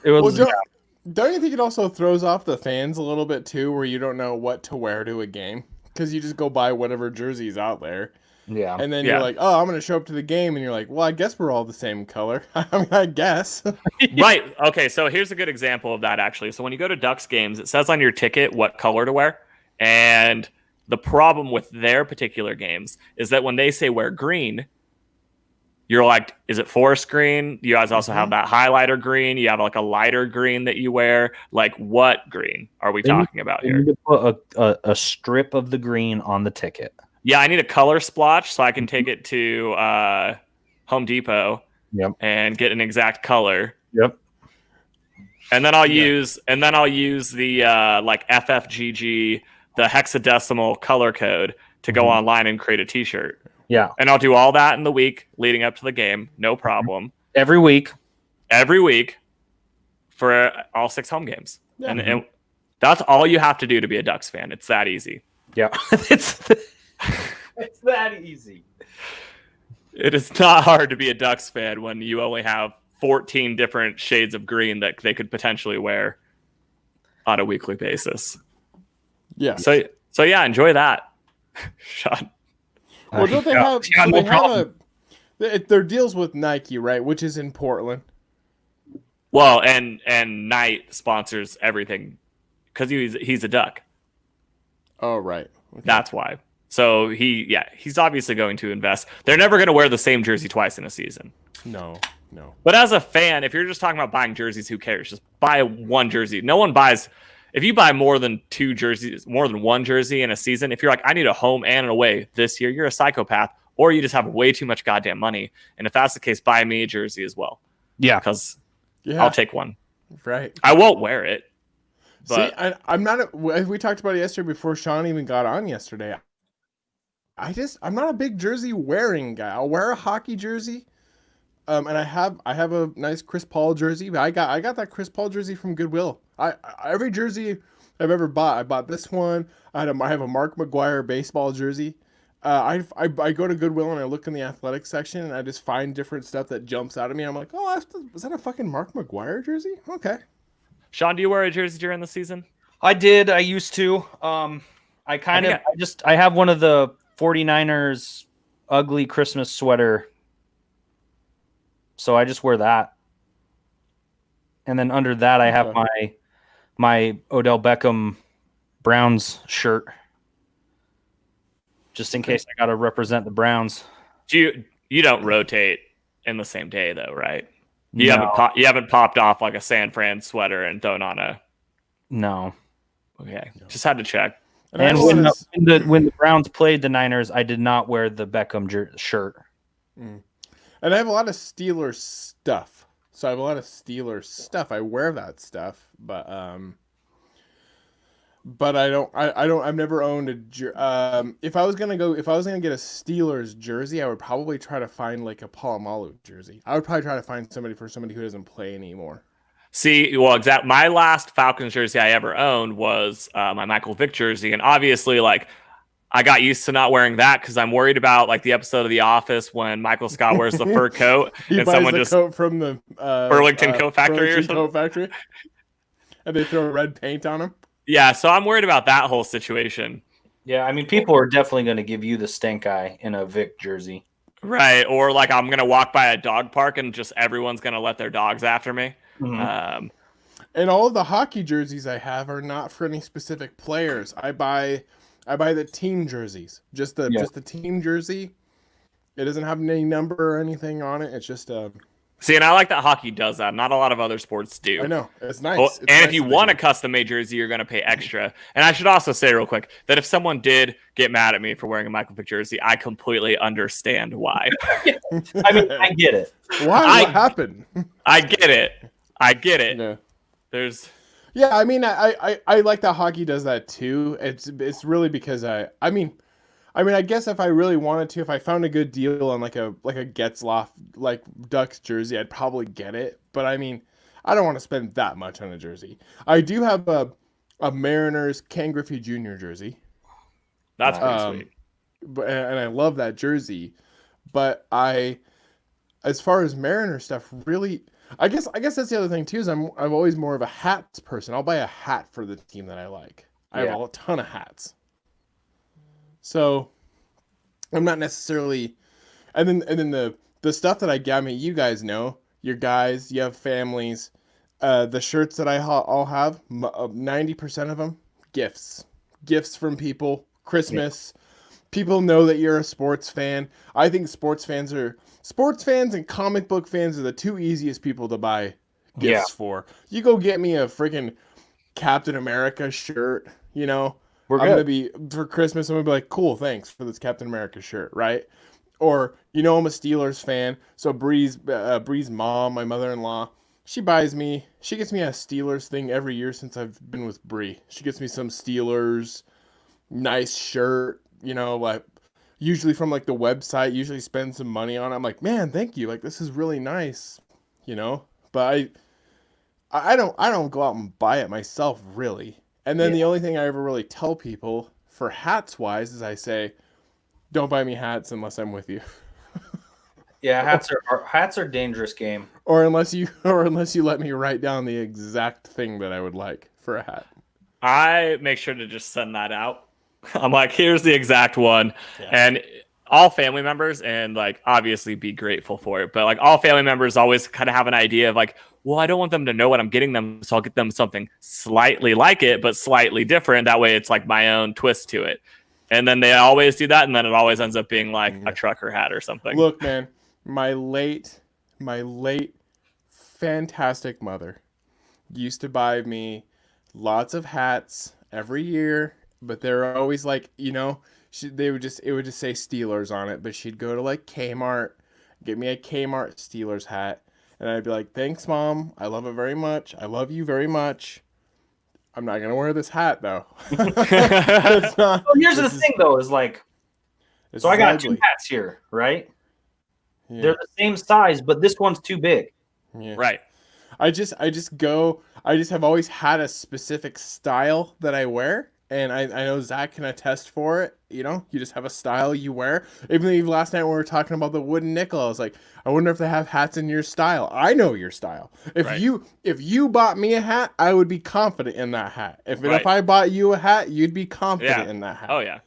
Don't you think it also throws off the fans a little bit too, where you don't know what to wear to a game? Because you just go buy whatever jersey's out there. Yeah. And then you're like, oh, I'm going to show up to the game. And you're like, well, I guess we're all the same color. I mean, I guess. Right. Okay, so here's a good example of that, actually. So when you go to Ducks games, it says on your ticket what color to wear. And the problem with their particular games is that when they say wear green, you're like, is it forest green? You guys also have that highlighter green. You have like a lighter green that you wear. Like, what green are we talking about here? You need to put a strip of the green on the ticket. Yeah, I need a color splotch so I can take it to Home Depot and get an exact color. Yep. And then I'll use the like FFGG, the hexadecimal color code to go online and create a t-shirt. Yeah. And I'll do all that in the week leading up to the game, no problem. Every week for all 6 home games. Yeah. And that's all you have to do to be a Ducks fan. It's that easy. Yeah. It's that easy. It is not hard to be a Ducks fan when you only have 14 different shades of green that they could potentially wear on a weekly basis. Yeah. So yeah, enjoy that. Sean. Well, don't they have? So they have their deals with Nike, right? Which is in Portland. Well, and Knight sponsors everything because he's a Duck. Oh, right. Okay. That's why. So he's obviously going to invest. They're never going to wear the same jersey twice in a season. No. But as a fan, if you're just talking about buying jerseys, who cares? Just buy one jersey. No one buys. If you buy more than 2 jerseys, more than one jersey in a season, if you're like, I need a home and an away this year, you're a psychopath, or you just have way too much goddamn money. And if that's the case, buy me a jersey as well. Yeah, because I'll take one. Right. I won't wear it. But see, I'm not. We talked about it yesterday before Sean even got on yesterday. I'm not a big jersey wearing guy. I'll wear a hockey jersey. And I have a nice Chris Paul jersey, but I got that Chris Paul jersey from Goodwill. Every jersey I've ever bought. I bought this one. I have a Mark McGuire baseball jersey. I go to Goodwill and I look in the athletics section and I just find different stuff that jumps out at me. I'm like, oh, was that a fucking Mark McGuire jersey? Okay. Sean, do you wear a jersey during the season? I did. I used to. I have one of the 49ers ugly Christmas sweater. So I just wear that. And then under that, I have my Odell Beckham Browns shirt. Just in case I got to represent the Browns. You don't rotate in the same day though, right? You No. haven't popped off like a San Fran sweater and thrown on a. No. Okay, just had to check. And when the Browns played the Niners, I did not wear the Beckham shirt. And I have a lot of Steelers stuff. So I have a lot of Steelers stuff. I wear that stuff, but I've never owned a if I was gonna get a Steelers jersey, I would probably try to find like a Palomalu jersey. I would probably try to find somebody who doesn't play anymore. See, well, my last Falcons jersey I ever owned was my Michael Vick jersey, and obviously, like, I got used to not wearing that because I'm worried about like the episode of The Office when Michael Scott wears the fur coat and someone just coat from the Burlington Coat Factory or something. Coat Factory, and they throw red paint on him. Yeah, so I'm worried about that whole situation. Yeah, I mean, people are definitely going to give you the stink eye in a Vic jersey. Right, or like I'm going to walk by a dog park and just everyone's going to let their dogs after me. Mm-hmm. And all of the hockey jerseys I have are not for any specific players. I buy the team jerseys, just the team jersey. It doesn't have any number or anything on it. It's just See, and I like that hockey does that. Not a lot of other sports do. I know. It's nice. Well, and if you want a custom-made jersey, you're going to pay extra. And I should also say real quick that if someone did get mad at me for wearing a Michael Vick jersey, I completely understand why. I mean, I get it. Why? What happened? I get it. Yeah. Yeah, I mean, I like that hockey does that too. It's really because I mean, I guess if I really wanted to, if I found a good deal on like a Getzlaff like Ducks jersey, I'd probably get it. But I mean, I don't want to spend that much on a jersey. I do have a Mariners Ken Griffey Jr. jersey. That's pretty sweet. And I love that jersey. But as far as Mariner stuff, really, I guess that's the other thing too. Is I'm always more of a hats person. I'll buy a hat for the team that I like. I have a ton of hats. So I'm not necessarily, and then the stuff that I got me, you guys know, your guys, you have families. The shirts that I all have, 90% of them, gifts from people. Christmas. Yeah. People know that you're a sports fan. I think sports fans and comic book fans are the two easiest people to buy gifts for. You go get me a freaking Captain America shirt, you know. Gonna be for Christmas. I'm gonna be like, cool, thanks for this Captain America shirt, right? Or I'm a Steelers fan, so Bree's mom, my mother-in-law, she gets me a Steelers thing every year since I've been with Bree. She gets me some Steelers nice shirt, like usually from like the website. Usually spend some money on it. I'm like, man, thank you. Like this is really nice, But I don't go out and buy it myself really. And then the only thing I ever really tell people for hats wise is I say, don't buy me hats unless I'm with you. Yeah, hats are dangerous game. Or unless you let me write down the exact thing that I would like for a hat. I make sure to just send that out. I'm like, here's the exact one. Yeah. And all family members, and like obviously be grateful for it, but like all family members always kind of have an idea of like, well, I don't want them to know what I'm getting them, so I'll get them something slightly like it, but slightly different. That way it's like my own twist to it. And then they always do that, and then it always ends up being like a trucker hat or something. Look, man, my late fantastic mother used to buy me lots of hats every year, but they're always like, it would just say Steelers on it, but she'd go to like Kmart, get me a Kmart Steelers hat, and I'd be like, thanks, Mom. I love it very much. I love you very much. I'm not going to wear this hat, though. Here's the thing, though, is like, so I got two hats here, right? Yeah. They're the same size, but this one's too big. Yeah. Right. I just have always had a specific style that I wear. And I know Zach can attest for it. You know, you just have a style you wear. Even last night when we were talking about the wooden nickel, I was like, I wonder if they have hats in your style. I know your style. If you bought me a hat, I would be confident in that hat. If I bought you a hat, you'd be confident in that hat. Oh yeah.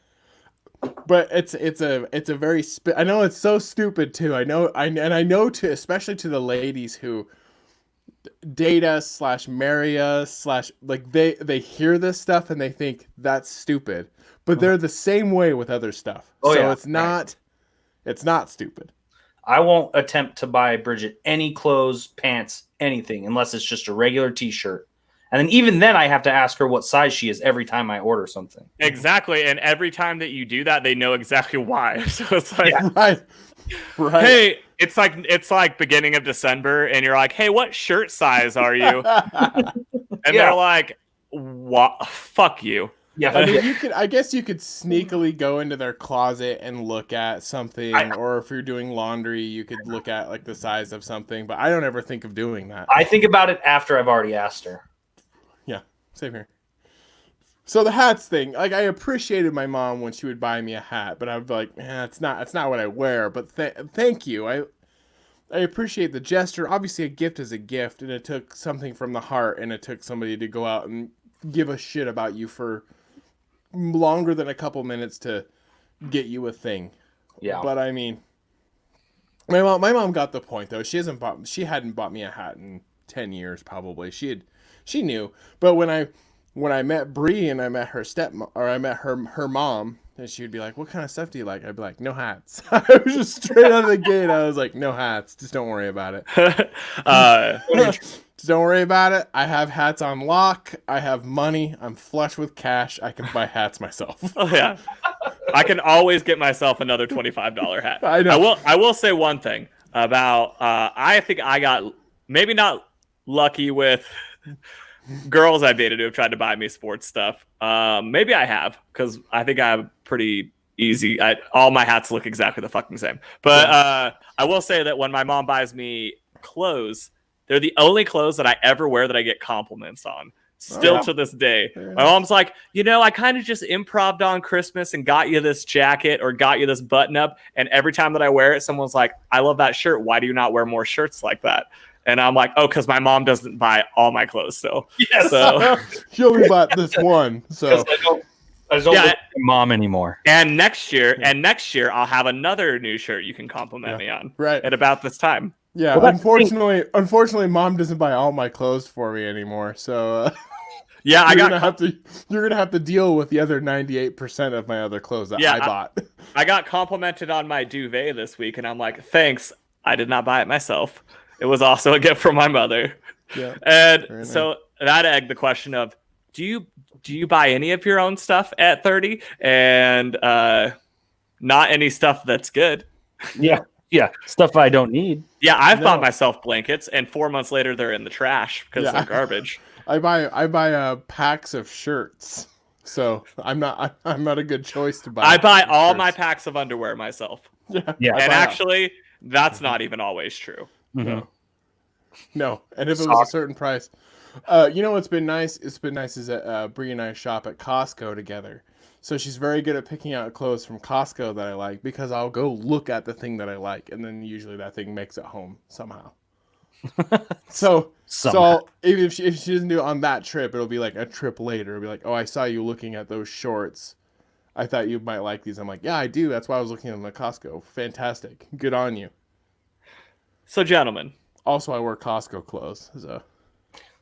But it's a very I know it's so stupid too. I know especially to the ladies who date us / marry us / like they hear this stuff and they think that's stupid, but they're the same way with other stuff. It's not stupid. I won't attempt to buy Bridget any clothes, pants, anything unless it's just a regular t-shirt. And then even then I have to ask her what size she is every time I order something. Exactly. And every time that you do that, they know exactly why. So it's like, right. Hey, it's like beginning of December and you're like, hey, what shirt size are you? And they're like, what? Fuck you. Yeah. I mean, I guess you could sneakily go into their closet and look at something, or if you're doing laundry, you could look at like the size of something, but I don't ever think of doing that. I think about it after I've already asked her. Yeah, same here. So the hats thing, like I appreciated my mom when she would buy me a hat, but I'd be like, it's not what I wear, but thank you. I appreciate the gesture. Obviously a gift is a gift, and it took something from the heart, and it took somebody to go out and give a shit about you for longer than a couple minutes to get you a thing. Yeah. But I mean, my mom got the point though. She hadn't bought me a hat in 10 years probably. She knew. But when I met Bree and I met her her mom, and she would be like, "What kind of stuff do you like?" I'd be like, "No hats." I was just straight out of the gate. I was like, "No hats. Just don't worry about it." Just don't worry about it. I have hats on lock. I have money. I'm flush with cash. I can buy hats myself. Oh yeah, I can always get myself another $25 hat. I know. I will say one thing about. I think I got maybe not lucky with girls I dated who have tried to buy me sports stuff. Maybe I have, because I think I have pretty easy. All my hats look exactly the fucking same. But I will say that when my mom buys me clothes, they're the only clothes that I ever wear that I get compliments on. Still to this day. My mom's like, I kind of just improv'd on Christmas and got you this jacket or got you this button up. And every time that I wear it, someone's like, I love that shirt. Why do you not wear more shirts like that? And I'm like, oh, because my mom doesn't buy all my clothes still. Yes. So she only bought this one. So I don't look at mom anymore. And next year, I'll have another new shirt you can compliment me on. Right. At about this time. Yeah. Well, unfortunately, mom doesn't buy all my clothes for me anymore. So yeah, you're gonna have to deal with the other 98% of my other clothes that I bought. I got complimented on my duvet this week, and I'm like, thanks. I did not buy it myself. It was also a gift from my mother. Yeah. And so that egged the question of, do you buy any of your own stuff at 30? And not any stuff that's good. Yeah. Yeah. Stuff I don't need. Yeah, I've bought myself blankets, and 4 months later they're in the trash because they're garbage. I buy packs of shirts. So I'm not a good choice to buy. I buy all my packs of underwear myself. Yeah. And actually, that's not even always true. Mm-hmm. No. And if it was a certain price. What's been nice? It's been nice is that Bree and I shop at Costco together. So she's very good at picking out clothes from Costco that I like, because I'll go look at the thing that I like, and then usually that thing makes it home somehow. So even if she doesn't do it on that trip, it'll be like a trip later. It'll be like, oh, I saw you looking at those shorts. I thought you might like these. I'm like, yeah, I do. That's why I was looking at them at Costco. Fantastic. Good on you. So, gentlemen. Also, I wear Costco clothes. So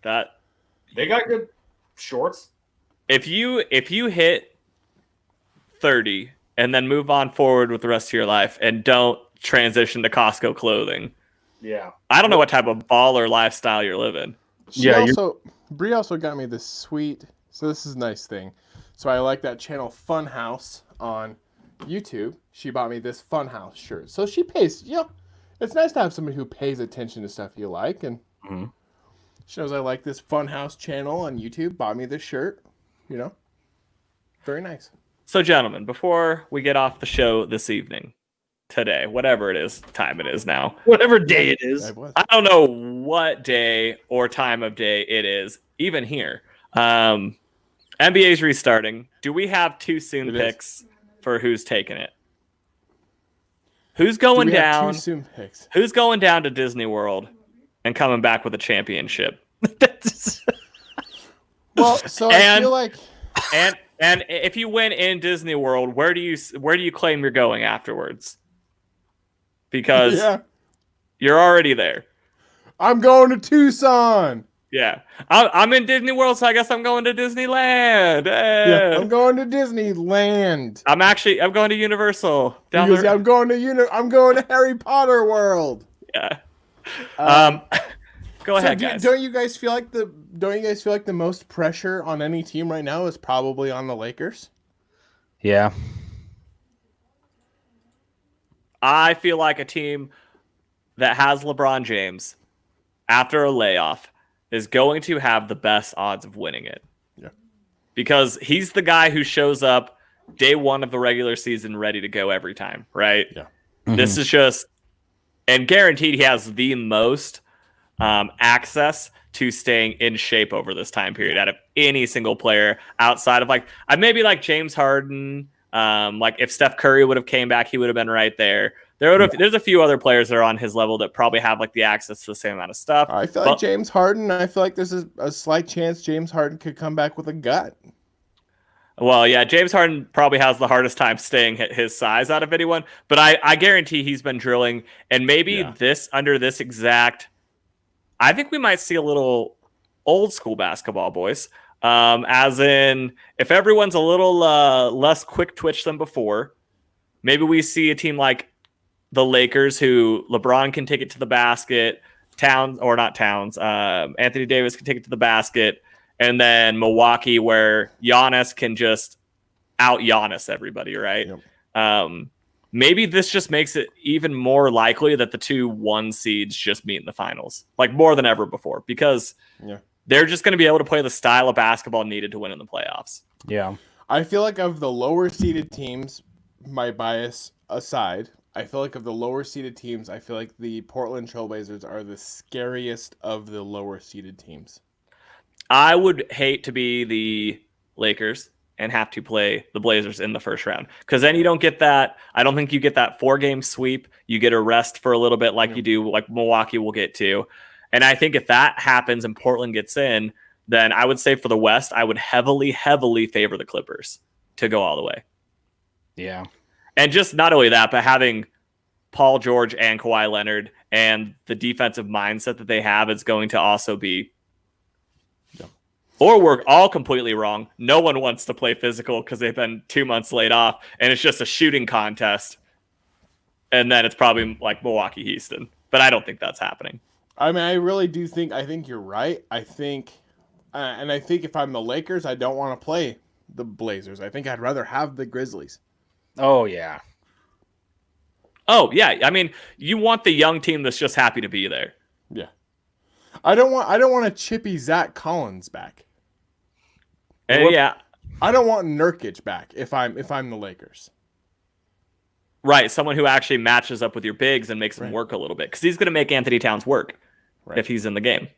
they got good shorts. If you hit 30 and then move on forward with the rest of your life and don't transition to Costco clothing, I don't know what type of baller lifestyle you're living. Bree also got me this sweet. So this is a nice thing. So I like that channel Funhouse on YouTube. She bought me this Funhouse shirt. So she pays. It's nice to have somebody who pays attention to stuff you like, and she knows I like this Funhouse channel on YouTube. Bought me this shirt. Very nice. So, gentlemen, before we get off the show this evening, today, whatever it is, time it is now. Whatever day it is. I don't know what day or time of day it is, even here. NBA's restarting. Do we have too soon picks for who's taking it? Who's going down? Too soon picks? Who's going down to Disney World and coming back with a championship? Well, so I feel like and if you win in Disney World, where do you claim you're going afterwards? Because you're already there. I'm going to Tucson. Yeah, I'm in Disney World, so I guess I'm going to Disneyland. Yeah, I'm going to Disneyland. I'm going to Universal. Down there. I'm going to Harry Potter World. Yeah. Go ahead, guys. Don't you guys feel like the most pressure on any team right now is probably on the Lakers? Yeah. I feel like a team that has LeBron James after a layoff is going to have the best odds of winning it. Yeah. Because he's the guy who shows up day one of the regular season ready to go every time, right? Yeah. Mm-hmm. This is just, and guaranteed he has the most access to staying in shape over this time period out of any single player outside of maybe James Harden. Like if Steph Curry would have came back, he would have been right there. There's a few other players that are on his level that probably have the access to the same amount of stuff. I feel like James Harden. I feel like there's a slight chance James Harden could come back with a gut. Well, yeah, James Harden probably has the hardest time staying at his size out of anyone, but I guarantee he's been drilling, and maybe under this exact, I think we might see a little old school basketball, boys. As in, if everyone's a little less quick twitch than before, maybe we see a team like the Lakers, who LeBron can take it to the basket, Anthony Davis can take it to the basket, and then Milwaukee, where Giannis can just out Giannis everybody, right? Yep. Maybe this just makes it even more likely that the 2-1 seeds just meet in the finals, more than ever before, because they're just going to be able to play the style of basketball needed to win in the playoffs. Yeah. I feel like of the lower seeded teams, my bias aside, I feel like of the lower seeded teams, I feel like the Portland Trailblazers are the scariest of the lower seeded teams. I would hate to be the Lakers and have to play the Blazers in the first round, because then you don't get that. I don't think you get that 4-game sweep. You get a rest for a little bit you do, like Milwaukee will get to. And I think if that happens and Portland gets in, then I would say for the West, I would heavily, heavily favor the Clippers to go all the way. Yeah. And just not only that, but having Paul George and Kawhi Leonard and the defensive mindset that they have is going to also be. Yeah. Or we're all completely wrong. No one wants to play physical because they've been 2 months laid off, and it's just a shooting contest. And then it's probably like Milwaukee, Houston. But I don't think that's happening. I mean, I really do think. I think you're right. I think if I'm the Lakers, I don't want to play the Blazers. I think I'd rather have the Grizzlies. Oh yeah. Oh yeah. I mean, you want the young team that's just happy to be there. Yeah. I don't want a chippy Zach Collins back. And yeah. I don't want Nurkic back if I'm the Lakers. Right, someone who actually matches up with your bigs and makes them work a little bit, because he's going to make Anthony Towns work if he's in the game.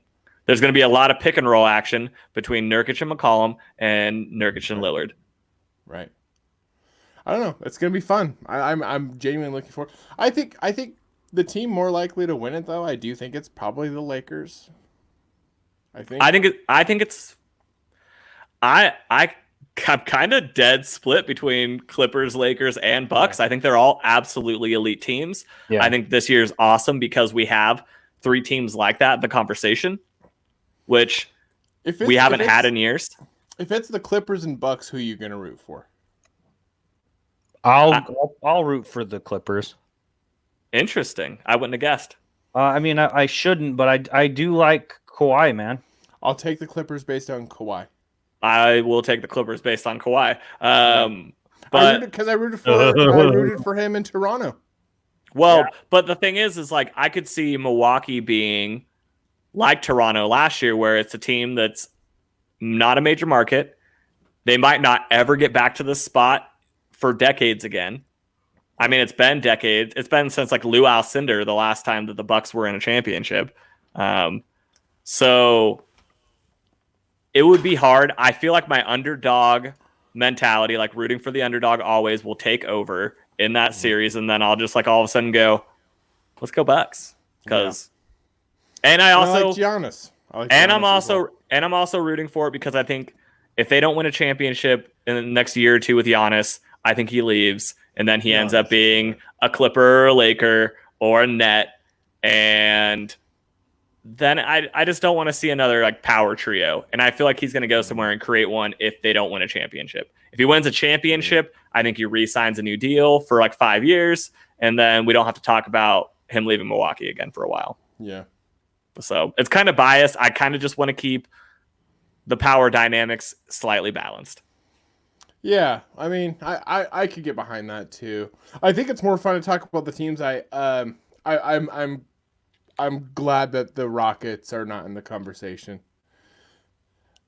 There's going to be a lot of pick and roll action between Nurkic and McCollum and Nurkic and Lillard. Right. I don't know. It's going to be fun. I'm genuinely looking forward. I think the team more likely to win it, though, I do think it's probably the Lakers. I'm kind of dead split between Clippers, Lakers, and Bucks. I think they're all absolutely elite teams. Yeah. I think this year is awesome because we have 3 teams like that in the conversation, which we haven't had in years. If it's the Clippers and Bucks, who are you going to root for? I'll root for the Clippers. Interesting. I wouldn't have guessed. I mean, I shouldn't, but I do like Kawhi, man. I'll take the Clippers based on Kawhi. I will take the Clippers based on Kawhi. But I rooted for him in Toronto. Well, but the thing is like I could see Milwaukee being like Toronto last year, where it's a team that's not a major market. They might not ever get back to this spot for decades again. I mean, it's been decades. It's been since like Lou Alcindor the last time that the Bucks were in a championship. So it would be hard. I feel like my underdog mentality, like rooting for the underdog always, will take over in that series, and then I'll just like all of a sudden go, let's go Bucks. Because and I also like Giannis. I'm also rooting for it because I think if they don't win a championship in the next year or two with Giannis, I think he leaves, and then he ends up being a Clipper or a Laker or a Net, and then I just don't want to see another like power trio. And I feel like he's going to go somewhere and create one if they don't win a championship. If he wins a championship, I think he re-signs a new deal for like 5 years, and then we don't have to talk about him leaving Milwaukee again for a while. Yeah. So it's kind of biased. I kind of just want to keep the power dynamics slightly balanced. Yeah, I mean, I could get behind that too. I think it's more fun to talk about the teams. I'm glad that the Rockets are not in the conversation.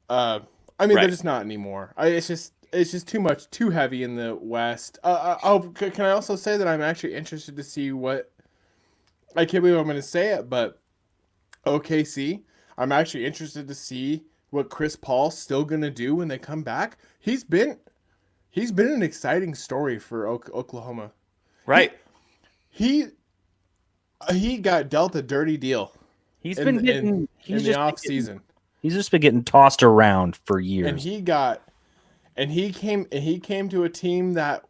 I mean, they're just not anymore. It's just too heavy in the West. Can I also say that I'm actually interested to see what, I can't believe I'm going to say it, but OKC, I'm actually interested to see what Chris Paul's still going to do when they come back. He's been an exciting story for Oklahoma. Right. He got dealt a dirty deal. He's been getting in the off season. He's just been getting tossed around for years. And he came to a team that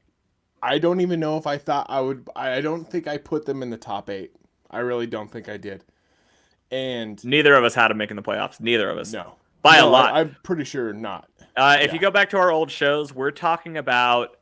I don't even know if I thought I would. I don't think I put them in the top 8. I really don't think I did. And neither of us had him making the playoffs. Neither of us. No. By a lot. I'm pretty sure not. If you go back to our old shows, we're talking about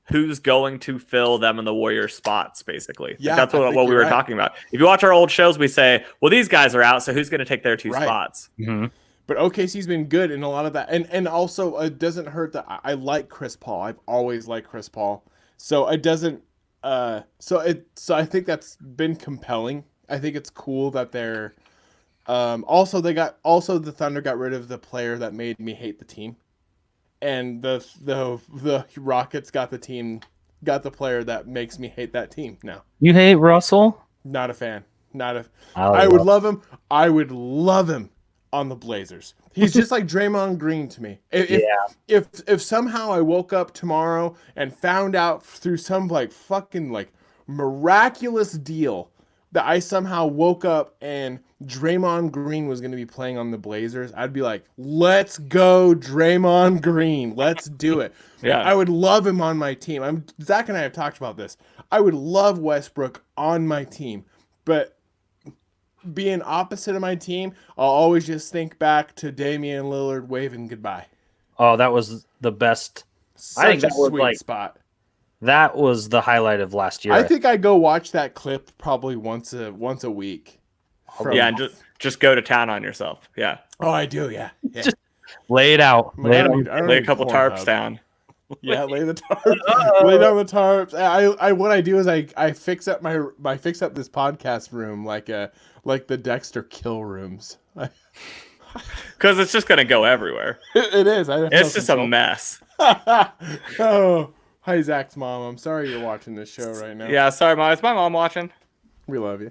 who's going to fill them in the Warriors spots, basically. Yeah, that's what we were talking about. If you watch our old shows, we say, well, these guys are out, so who's going to take their 2 spots? Mm-hmm. But OKC's been good in a lot of that. And also, it doesn't hurt that I like Chris Paul. I've always liked Chris Paul. So it doesn't... So I think that's been compelling. I think it's cool that they're... Also, the Thunder got rid of the player that made me hate the team, and the Rockets got the player that makes me hate that team now. You hate Russell? Not a fan. I would love him. I would love him on the Blazers. He's just like Draymond Green to me. If somehow I woke up tomorrow and found out through some like fucking like miraculous deal that I somehow woke up and Draymond Green was going to be playing on the Blazers, I'd be like, let's go Draymond Green. Let's do it. Yeah. I would love him on my team. Zach and I have talked about this. I would love Westbrook on my team, but being opposite of my team, I'll always just think back to Damian Lillard waving goodbye. Oh, that was the best. I think that was sweet spot. That was the highlight of last year. I think I go watch that clip probably once a week. And just go to town on yourself. Yeah. Oh, I do. Yeah. Just lay it out. Lay a couple tarps down. Yeah, lay the tarps. Lay down the tarps. What I do is I fix up fix up this podcast room like the Dexter kill rooms. Because it's just gonna go everywhere. It is. It's just a mess. Oh. Hi, Zach's mom. I'm sorry you're watching this show right now. Yeah, sorry, Mom. Is my mom watching? We love you.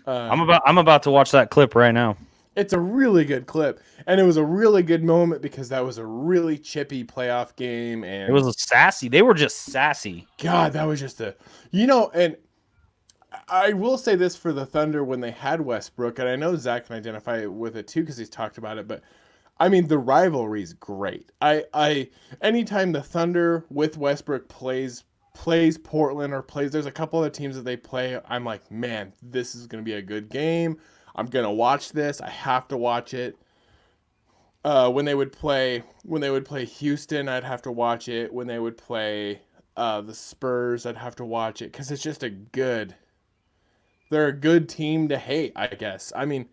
I'm about to watch that clip right now. It's a really good clip, and it was a really good moment because that was a really chippy playoff game, and it was sassy. They were just sassy. God, that was just and I will say this for the Thunder when they had Westbrook, and I know Zach can identify with it too because he's talked about it, but I mean, the rivalry is great. Anytime the Thunder with Westbrook plays Portland or there's a couple other teams that they play, I'm like, man, this is going to be a good game. I'm going to watch this. I have to watch it. When they would play Houston, I'd have to watch it. When they would play the Spurs, I'd have to watch it because it's just they're a good team to hate, I guess. I mean,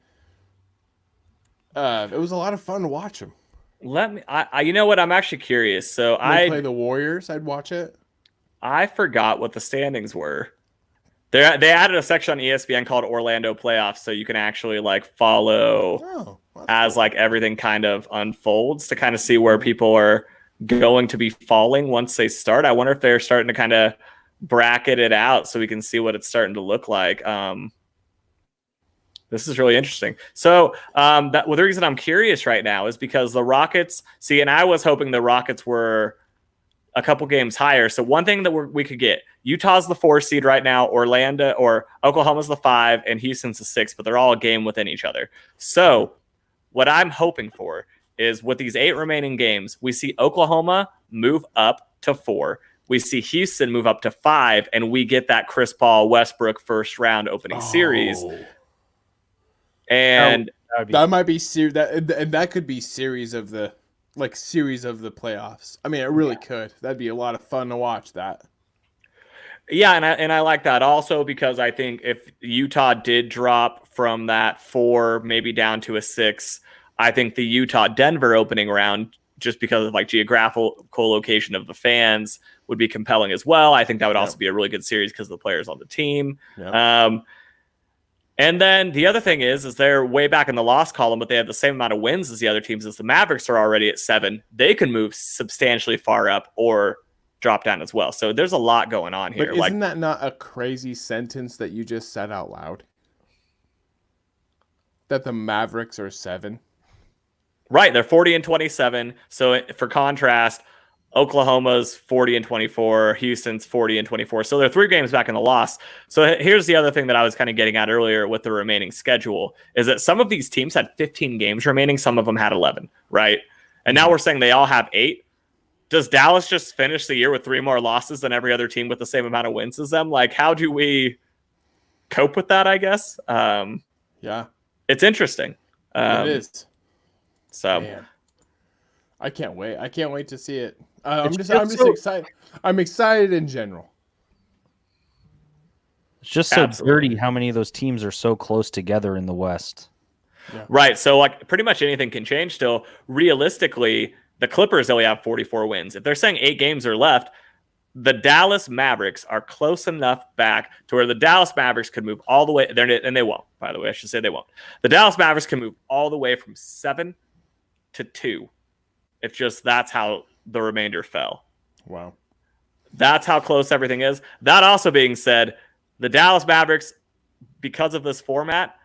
it was a lot of fun to watch them. You know what? I'm actually curious. So I play the Warriors. I'd watch it. I forgot what the standings were. They added a section on ESPN called Orlando Playoffs, so you can actually like follow as cool. Like everything kind of unfolds to kind of see where people are going to be falling once they start. I wonder if they're starting to kind of bracket it out so we can see what it's starting to look like. This is really interesting. So the reason I'm curious right now is because the Rockets, and I was hoping the Rockets were a couple games higher. So one thing that we could get, Utah's the 4 seed right now, Oklahoma's the 5, and Houston's the 6, but they're all a game within each other. So what I'm hoping for is with these 8 remaining games, we see Oklahoma move up to 4. We see Houston move up to 5, and we get that Chris Paul Westbrook first round opening series. And that might be that could be series of the playoffs. I mean, it really could. That'd be a lot of fun to watch that. Yeah, and I like that also because I think if Utah did drop from that 4 maybe down to a 6, I think the Utah-Denver opening round, just because of like geographical location of the fans, would be compelling as well. I think that would also be a really good series because of the players on the team. Yep. And then the other thing is they're way back in the loss column, but they have the same amount of wins as the other teams. As the Mavericks are already at 7, they can move substantially far up or drop down as well. So there's a lot going on here. But isn't that not a crazy sentence that you just said out loud? That the Mavericks are 7? Right, they're 40-27. So for contrast, Oklahoma's 40-24, Houston's 40-24. So they're 3 games back in the loss. So here's the other thing that I was kind of getting at earlier with the remaining schedule is that some of these teams had 15 games remaining. Some of them had 11, right? And now we're saying they all have 8. Does Dallas just finish the year with 3 more losses than every other team with the same amount of wins as them? Like, how do we cope with that, I guess? Yeah. It's interesting. It is. So man. I can't wait. I can't wait to see it. I'm just excited. I'm excited in general. It's just so dirty how many of those teams are so close together in the West. Yeah. Right. So like pretty much anything can change still. Realistically, the Clippers only have 44 wins. If they're saying 8 games are left, the Dallas Mavericks are close enough back to where the Dallas Mavericks could move all the way there, and they won't, by the way. I should say they won't. The Dallas Mavericks can move all the way from 7 to 2. If just that's how the remainder fell. Wow. That's how close everything is. That also being said, the Dallas Mavericks, because of this format,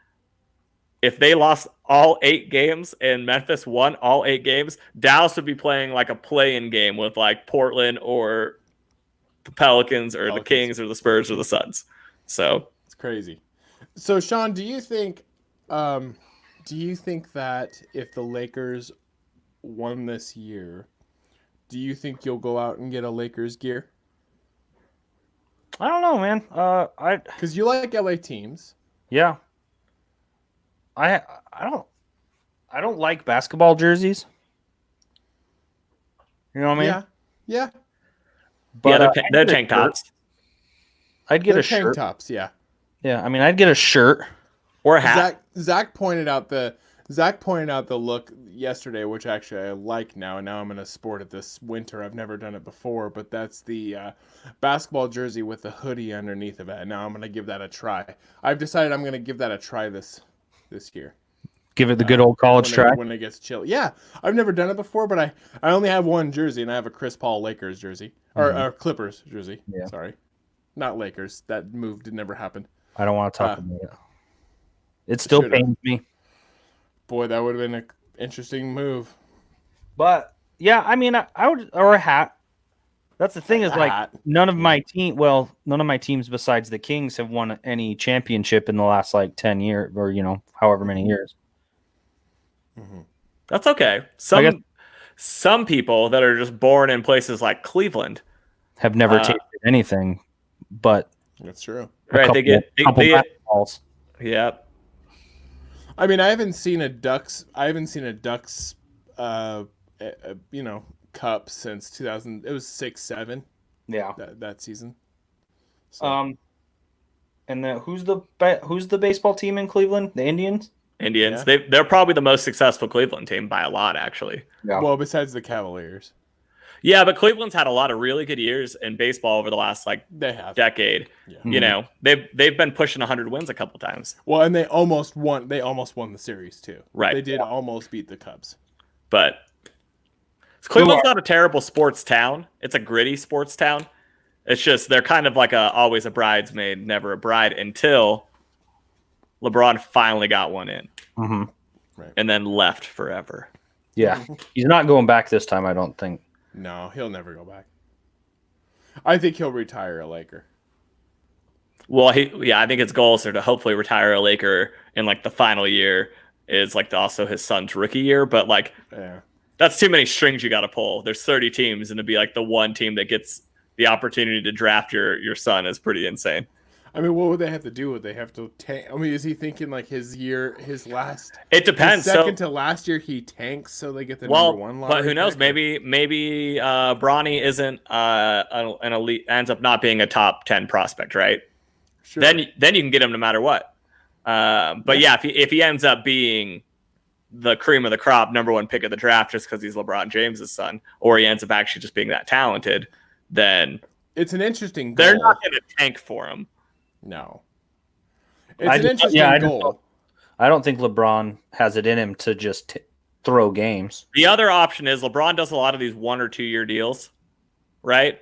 if they lost all 8 games and Memphis won all 8 games, Dallas would be playing like a play-in game with like Portland or the Pelicans or the Kings or the Spurs or the Suns. So it's crazy. So Sean, do you think that if the Lakers won this year, do you think you'll go out and get a Lakers gear? I don't know, man. Because you like LA teams. Yeah. I don't like basketball jerseys. You know what I mean? Yeah. But they're tank tops. I'd get a shirt. Tank tops, yeah. Yeah, I mean, I'd get a shirt or a hat. Zach pointed out the look yesterday, which actually I like now. And now I'm going to sport it this winter. I've never done it before, but that's the basketball jersey with the hoodie underneath of it. Now I'm going to give that a try. I've decided I'm going to give that a try this year. Give it the good old college try. When it gets chill. Yeah, I've never done it before, but I only have one jersey, and I have a Chris Paul Lakers jersey. Or Clippers jersey. Yeah. Sorry. Not Lakers. That move did never happen. I don't want to talk about it. It still pains me. Boy, that would have been an interesting move. But yeah, I mean, I would, or a hat. That's the thing is like none of my teams besides the Kings have won any championship in the last like 10 years or however many years. Mm-hmm. That's okay. Some people that are just born in places like Cleveland have never tasted anything, but that's true. Right? They get balls. Yep. I mean, I haven't seen a Ducks cup since 2000. It was 6-7. Yeah, that season. So. And who's the baseball team in Cleveland? The Indians. Yeah. They're probably the most successful Cleveland team by a lot, actually. Yeah. Well, besides the Cavaliers. Yeah, but Cleveland's had a lot of really good years in baseball over the last decade. Yeah. They've been pushing 100 wins a couple times. Well, and they almost won the series too. Right. They did almost beat the Cubs. But Cleveland's not a terrible sports town. It's a gritty sports town. It's just they're kind of like always a bridesmaid, never a bride until LeBron finally got one in. Right. And then left forever. Yeah. He's not going back this time, I don't think. No, he'll never go back. I think he'll retire a Laker. Well, I think his goals are to hopefully retire a Laker in like the final year is like also his son's rookie year, but like that's too many strings you got to pull. There's 30 teams, and to be like the one team that gets the opportunity to draft your son is pretty insane. I mean, what would they have to do? Would they have to tank? I mean, is he thinking like his last? It depends. Second to last year, he tanks so they get the number one lottery. But who knows? Maybe Bronny isn't an elite, ends up not being a top 10 prospect, right? Sure. Then you can get him no matter what. But yeah, if he ends up being the cream of the crop, number one pick of the draft, just because he's LeBron James's son, or he ends up actually just being that talented, then it's an interesting goal. They're not going to tank for him. No. It's an interesting goal. I don't think LeBron has it in him to just throw games. The other option is LeBron does a lot of these 1 or 2 year deals, right?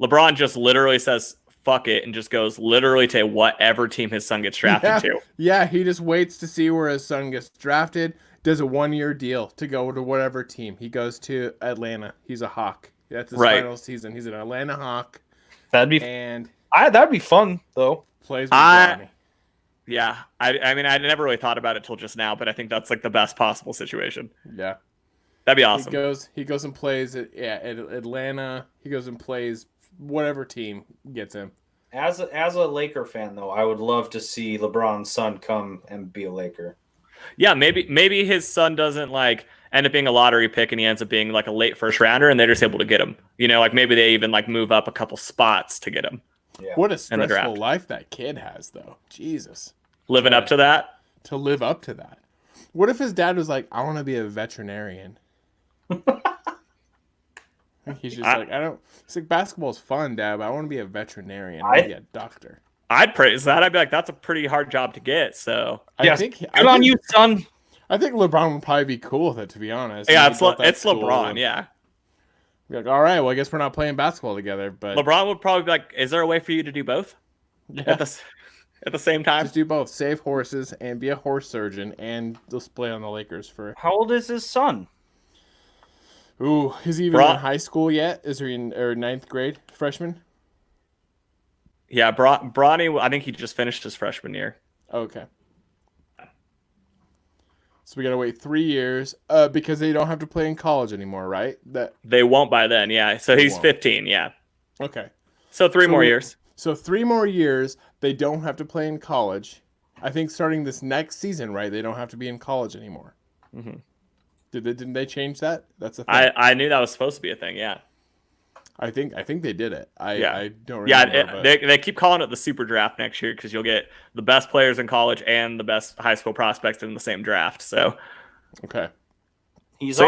LeBron just literally says, fuck it, and just goes literally to whatever team his son gets drafted to. Yeah, he just waits to see where his son gets drafted, does a 1-year deal to go to whatever team. He goes to Atlanta. He's a Hawk. That's his final season. He's an Atlanta Hawk. That'd be fun though. Plays with Johnny. Yeah, I mean, I never really thought about it till just now, but I think that's like the best possible situation. Yeah, that'd be awesome. He goes and plays at Atlanta. He goes and plays whatever team gets him. As a Laker fan, though, I would love to see LeBron's son come and be a Laker. Yeah, maybe his son doesn't like end up being a lottery pick, and he ends up being like a late first rounder, and they're just able to get him. You know, like maybe they even like move up a couple spots to get him. Yeah. What a stressful life that kid has, though. Jesus. Living up to that? To live up to that. What if his dad was like, I want to be a veterinarian? He's just it's like, basketball's fun, Dad, but I want to be a veterinarian. I want to be a doctor. I'd praise that. I'd be like, that's a pretty hard job to get, so. I think on you, son. I think LeBron would probably be cool with it, to be honest. Yeah, it's LeBron, yeah. Be like, all right, well, I guess we're not playing basketball together, but LeBron would probably be like, is there a way for you to do both? Yeah. At the same time? Just do both. Save horses and be a horse surgeon and just play on the Lakers for... How old is his son? Ooh, is he even in high school yet? Is he in ninth grade? Freshman? Yeah, Bronny, I think he just finished his freshman year. Okay. So we got to wait 3 years because they don't have to play in college anymore, right? They won't by then, yeah. So he's 15, yeah. Okay. So 3 more years. So 3 more years, they don't have to play in college. I think starting this next season, right, they don't have to be in college anymore. Mm-hmm. Didn't they change that? That's a thing. I knew that was supposed to be a thing, yeah. I think they did it. I don't remember. Yeah, they keep calling it the super draft next year because you'll get the best players in college and the best high school prospects in the same draft. So, okay. He's 3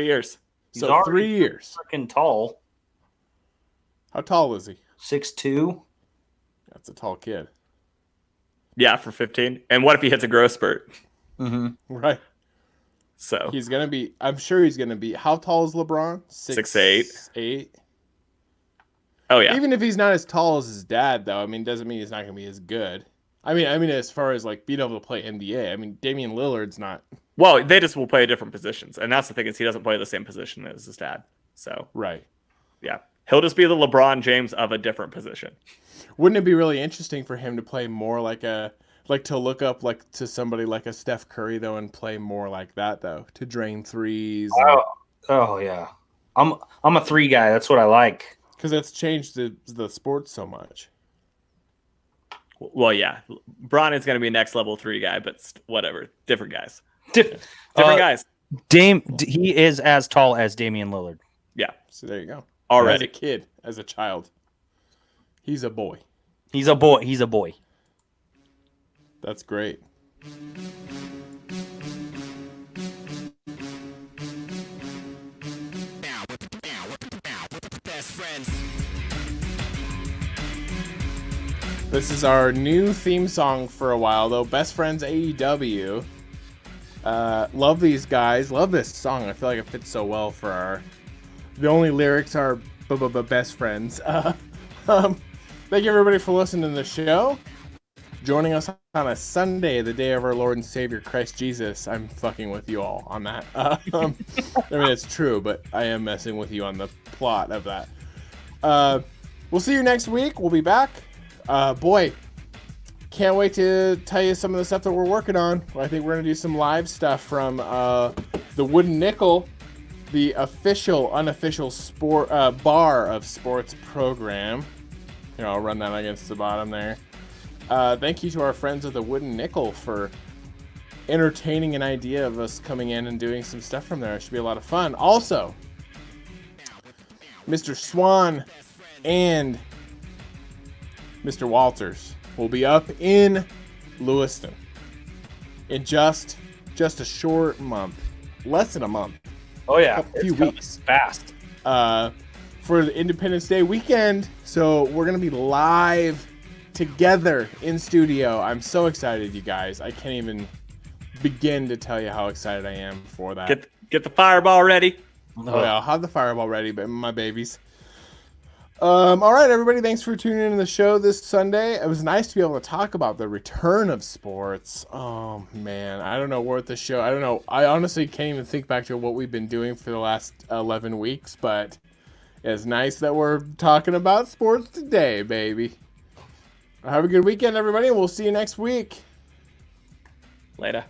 years. So 3 years. Freaking tall. How tall is he? 6'2". That's a tall kid. Yeah, for 15. And what if he hits a growth spurt? Mm-hmm. Right. So he's gonna be. I'm sure he's gonna be. How tall is LeBron? 6'8". 8. Oh yeah. Even if he's not as tall as his dad, though, I mean, doesn't mean he's not gonna be as good. I mean, as far as like being able to play NBA, I mean, Damian Lillard's not. Well, they just will play different positions, and that's the thing is he doesn't play the same position as his dad. So right. Yeah, he'll just be the LeBron James of a different position. Wouldn't it be really interesting for him to play more to look up like to somebody like a Steph Curry though and play more like that though to drain threes? Oh yeah, I'm a 3 guy. That's what I like because that's changed the sport so much. Well, yeah, Bron is going to be next level 3 guy, but whatever, different guys, different guys. He is as tall as Damian Lillard. Yeah, so there you go. Already, as a kid, as a child, he's a boy. He's a boy. He's a boy. That's great. This is our new theme song for a while, though. Best Friends AEW. Love these guys. Love this song. I feel like it fits so well for our... The only lyrics are, best friends. Thank you everybody for listening to the show. Joining us on a Sunday, the day of our Lord and Savior Christ Jesus. I'm fucking with you all on that. I mean, it's true, but I am messing with you on the plot of that. We'll see you next week. We'll be back. Boy, can't wait to tell you some of the stuff that we're working on. I think we're going to do some live stuff from the Wooden Nickel, the official, unofficial sport bar of sports program. Here, I'll run that against the bottom there. Thank you to our friends of the Wooden Nickel for entertaining an idea of us coming in and doing some stuff from there. It should be a lot of fun. Also, Mr. Swan and Mr. Walters will be up in Lewiston in just a short month, less than a month. Oh yeah, a few weeks fast. For the Independence Day weekend. So we're gonna be live together in studio. I'm so excited, you guys. I can't even begin to tell you how excited I am for that. Get the fireball ready. Oh yeah, I'll have the fireball ready, but my babies. All right, everybody. Thanks for tuning in to the show this Sunday. It was nice to be able to talk about the return of sports. Oh man, I don't know what the show. I don't know. I honestly can't even think back to what we've been doing for the last 11 weeks, but it's nice that we're talking about sports today, baby. Have a good weekend, everybody. We'll see you next week. Later.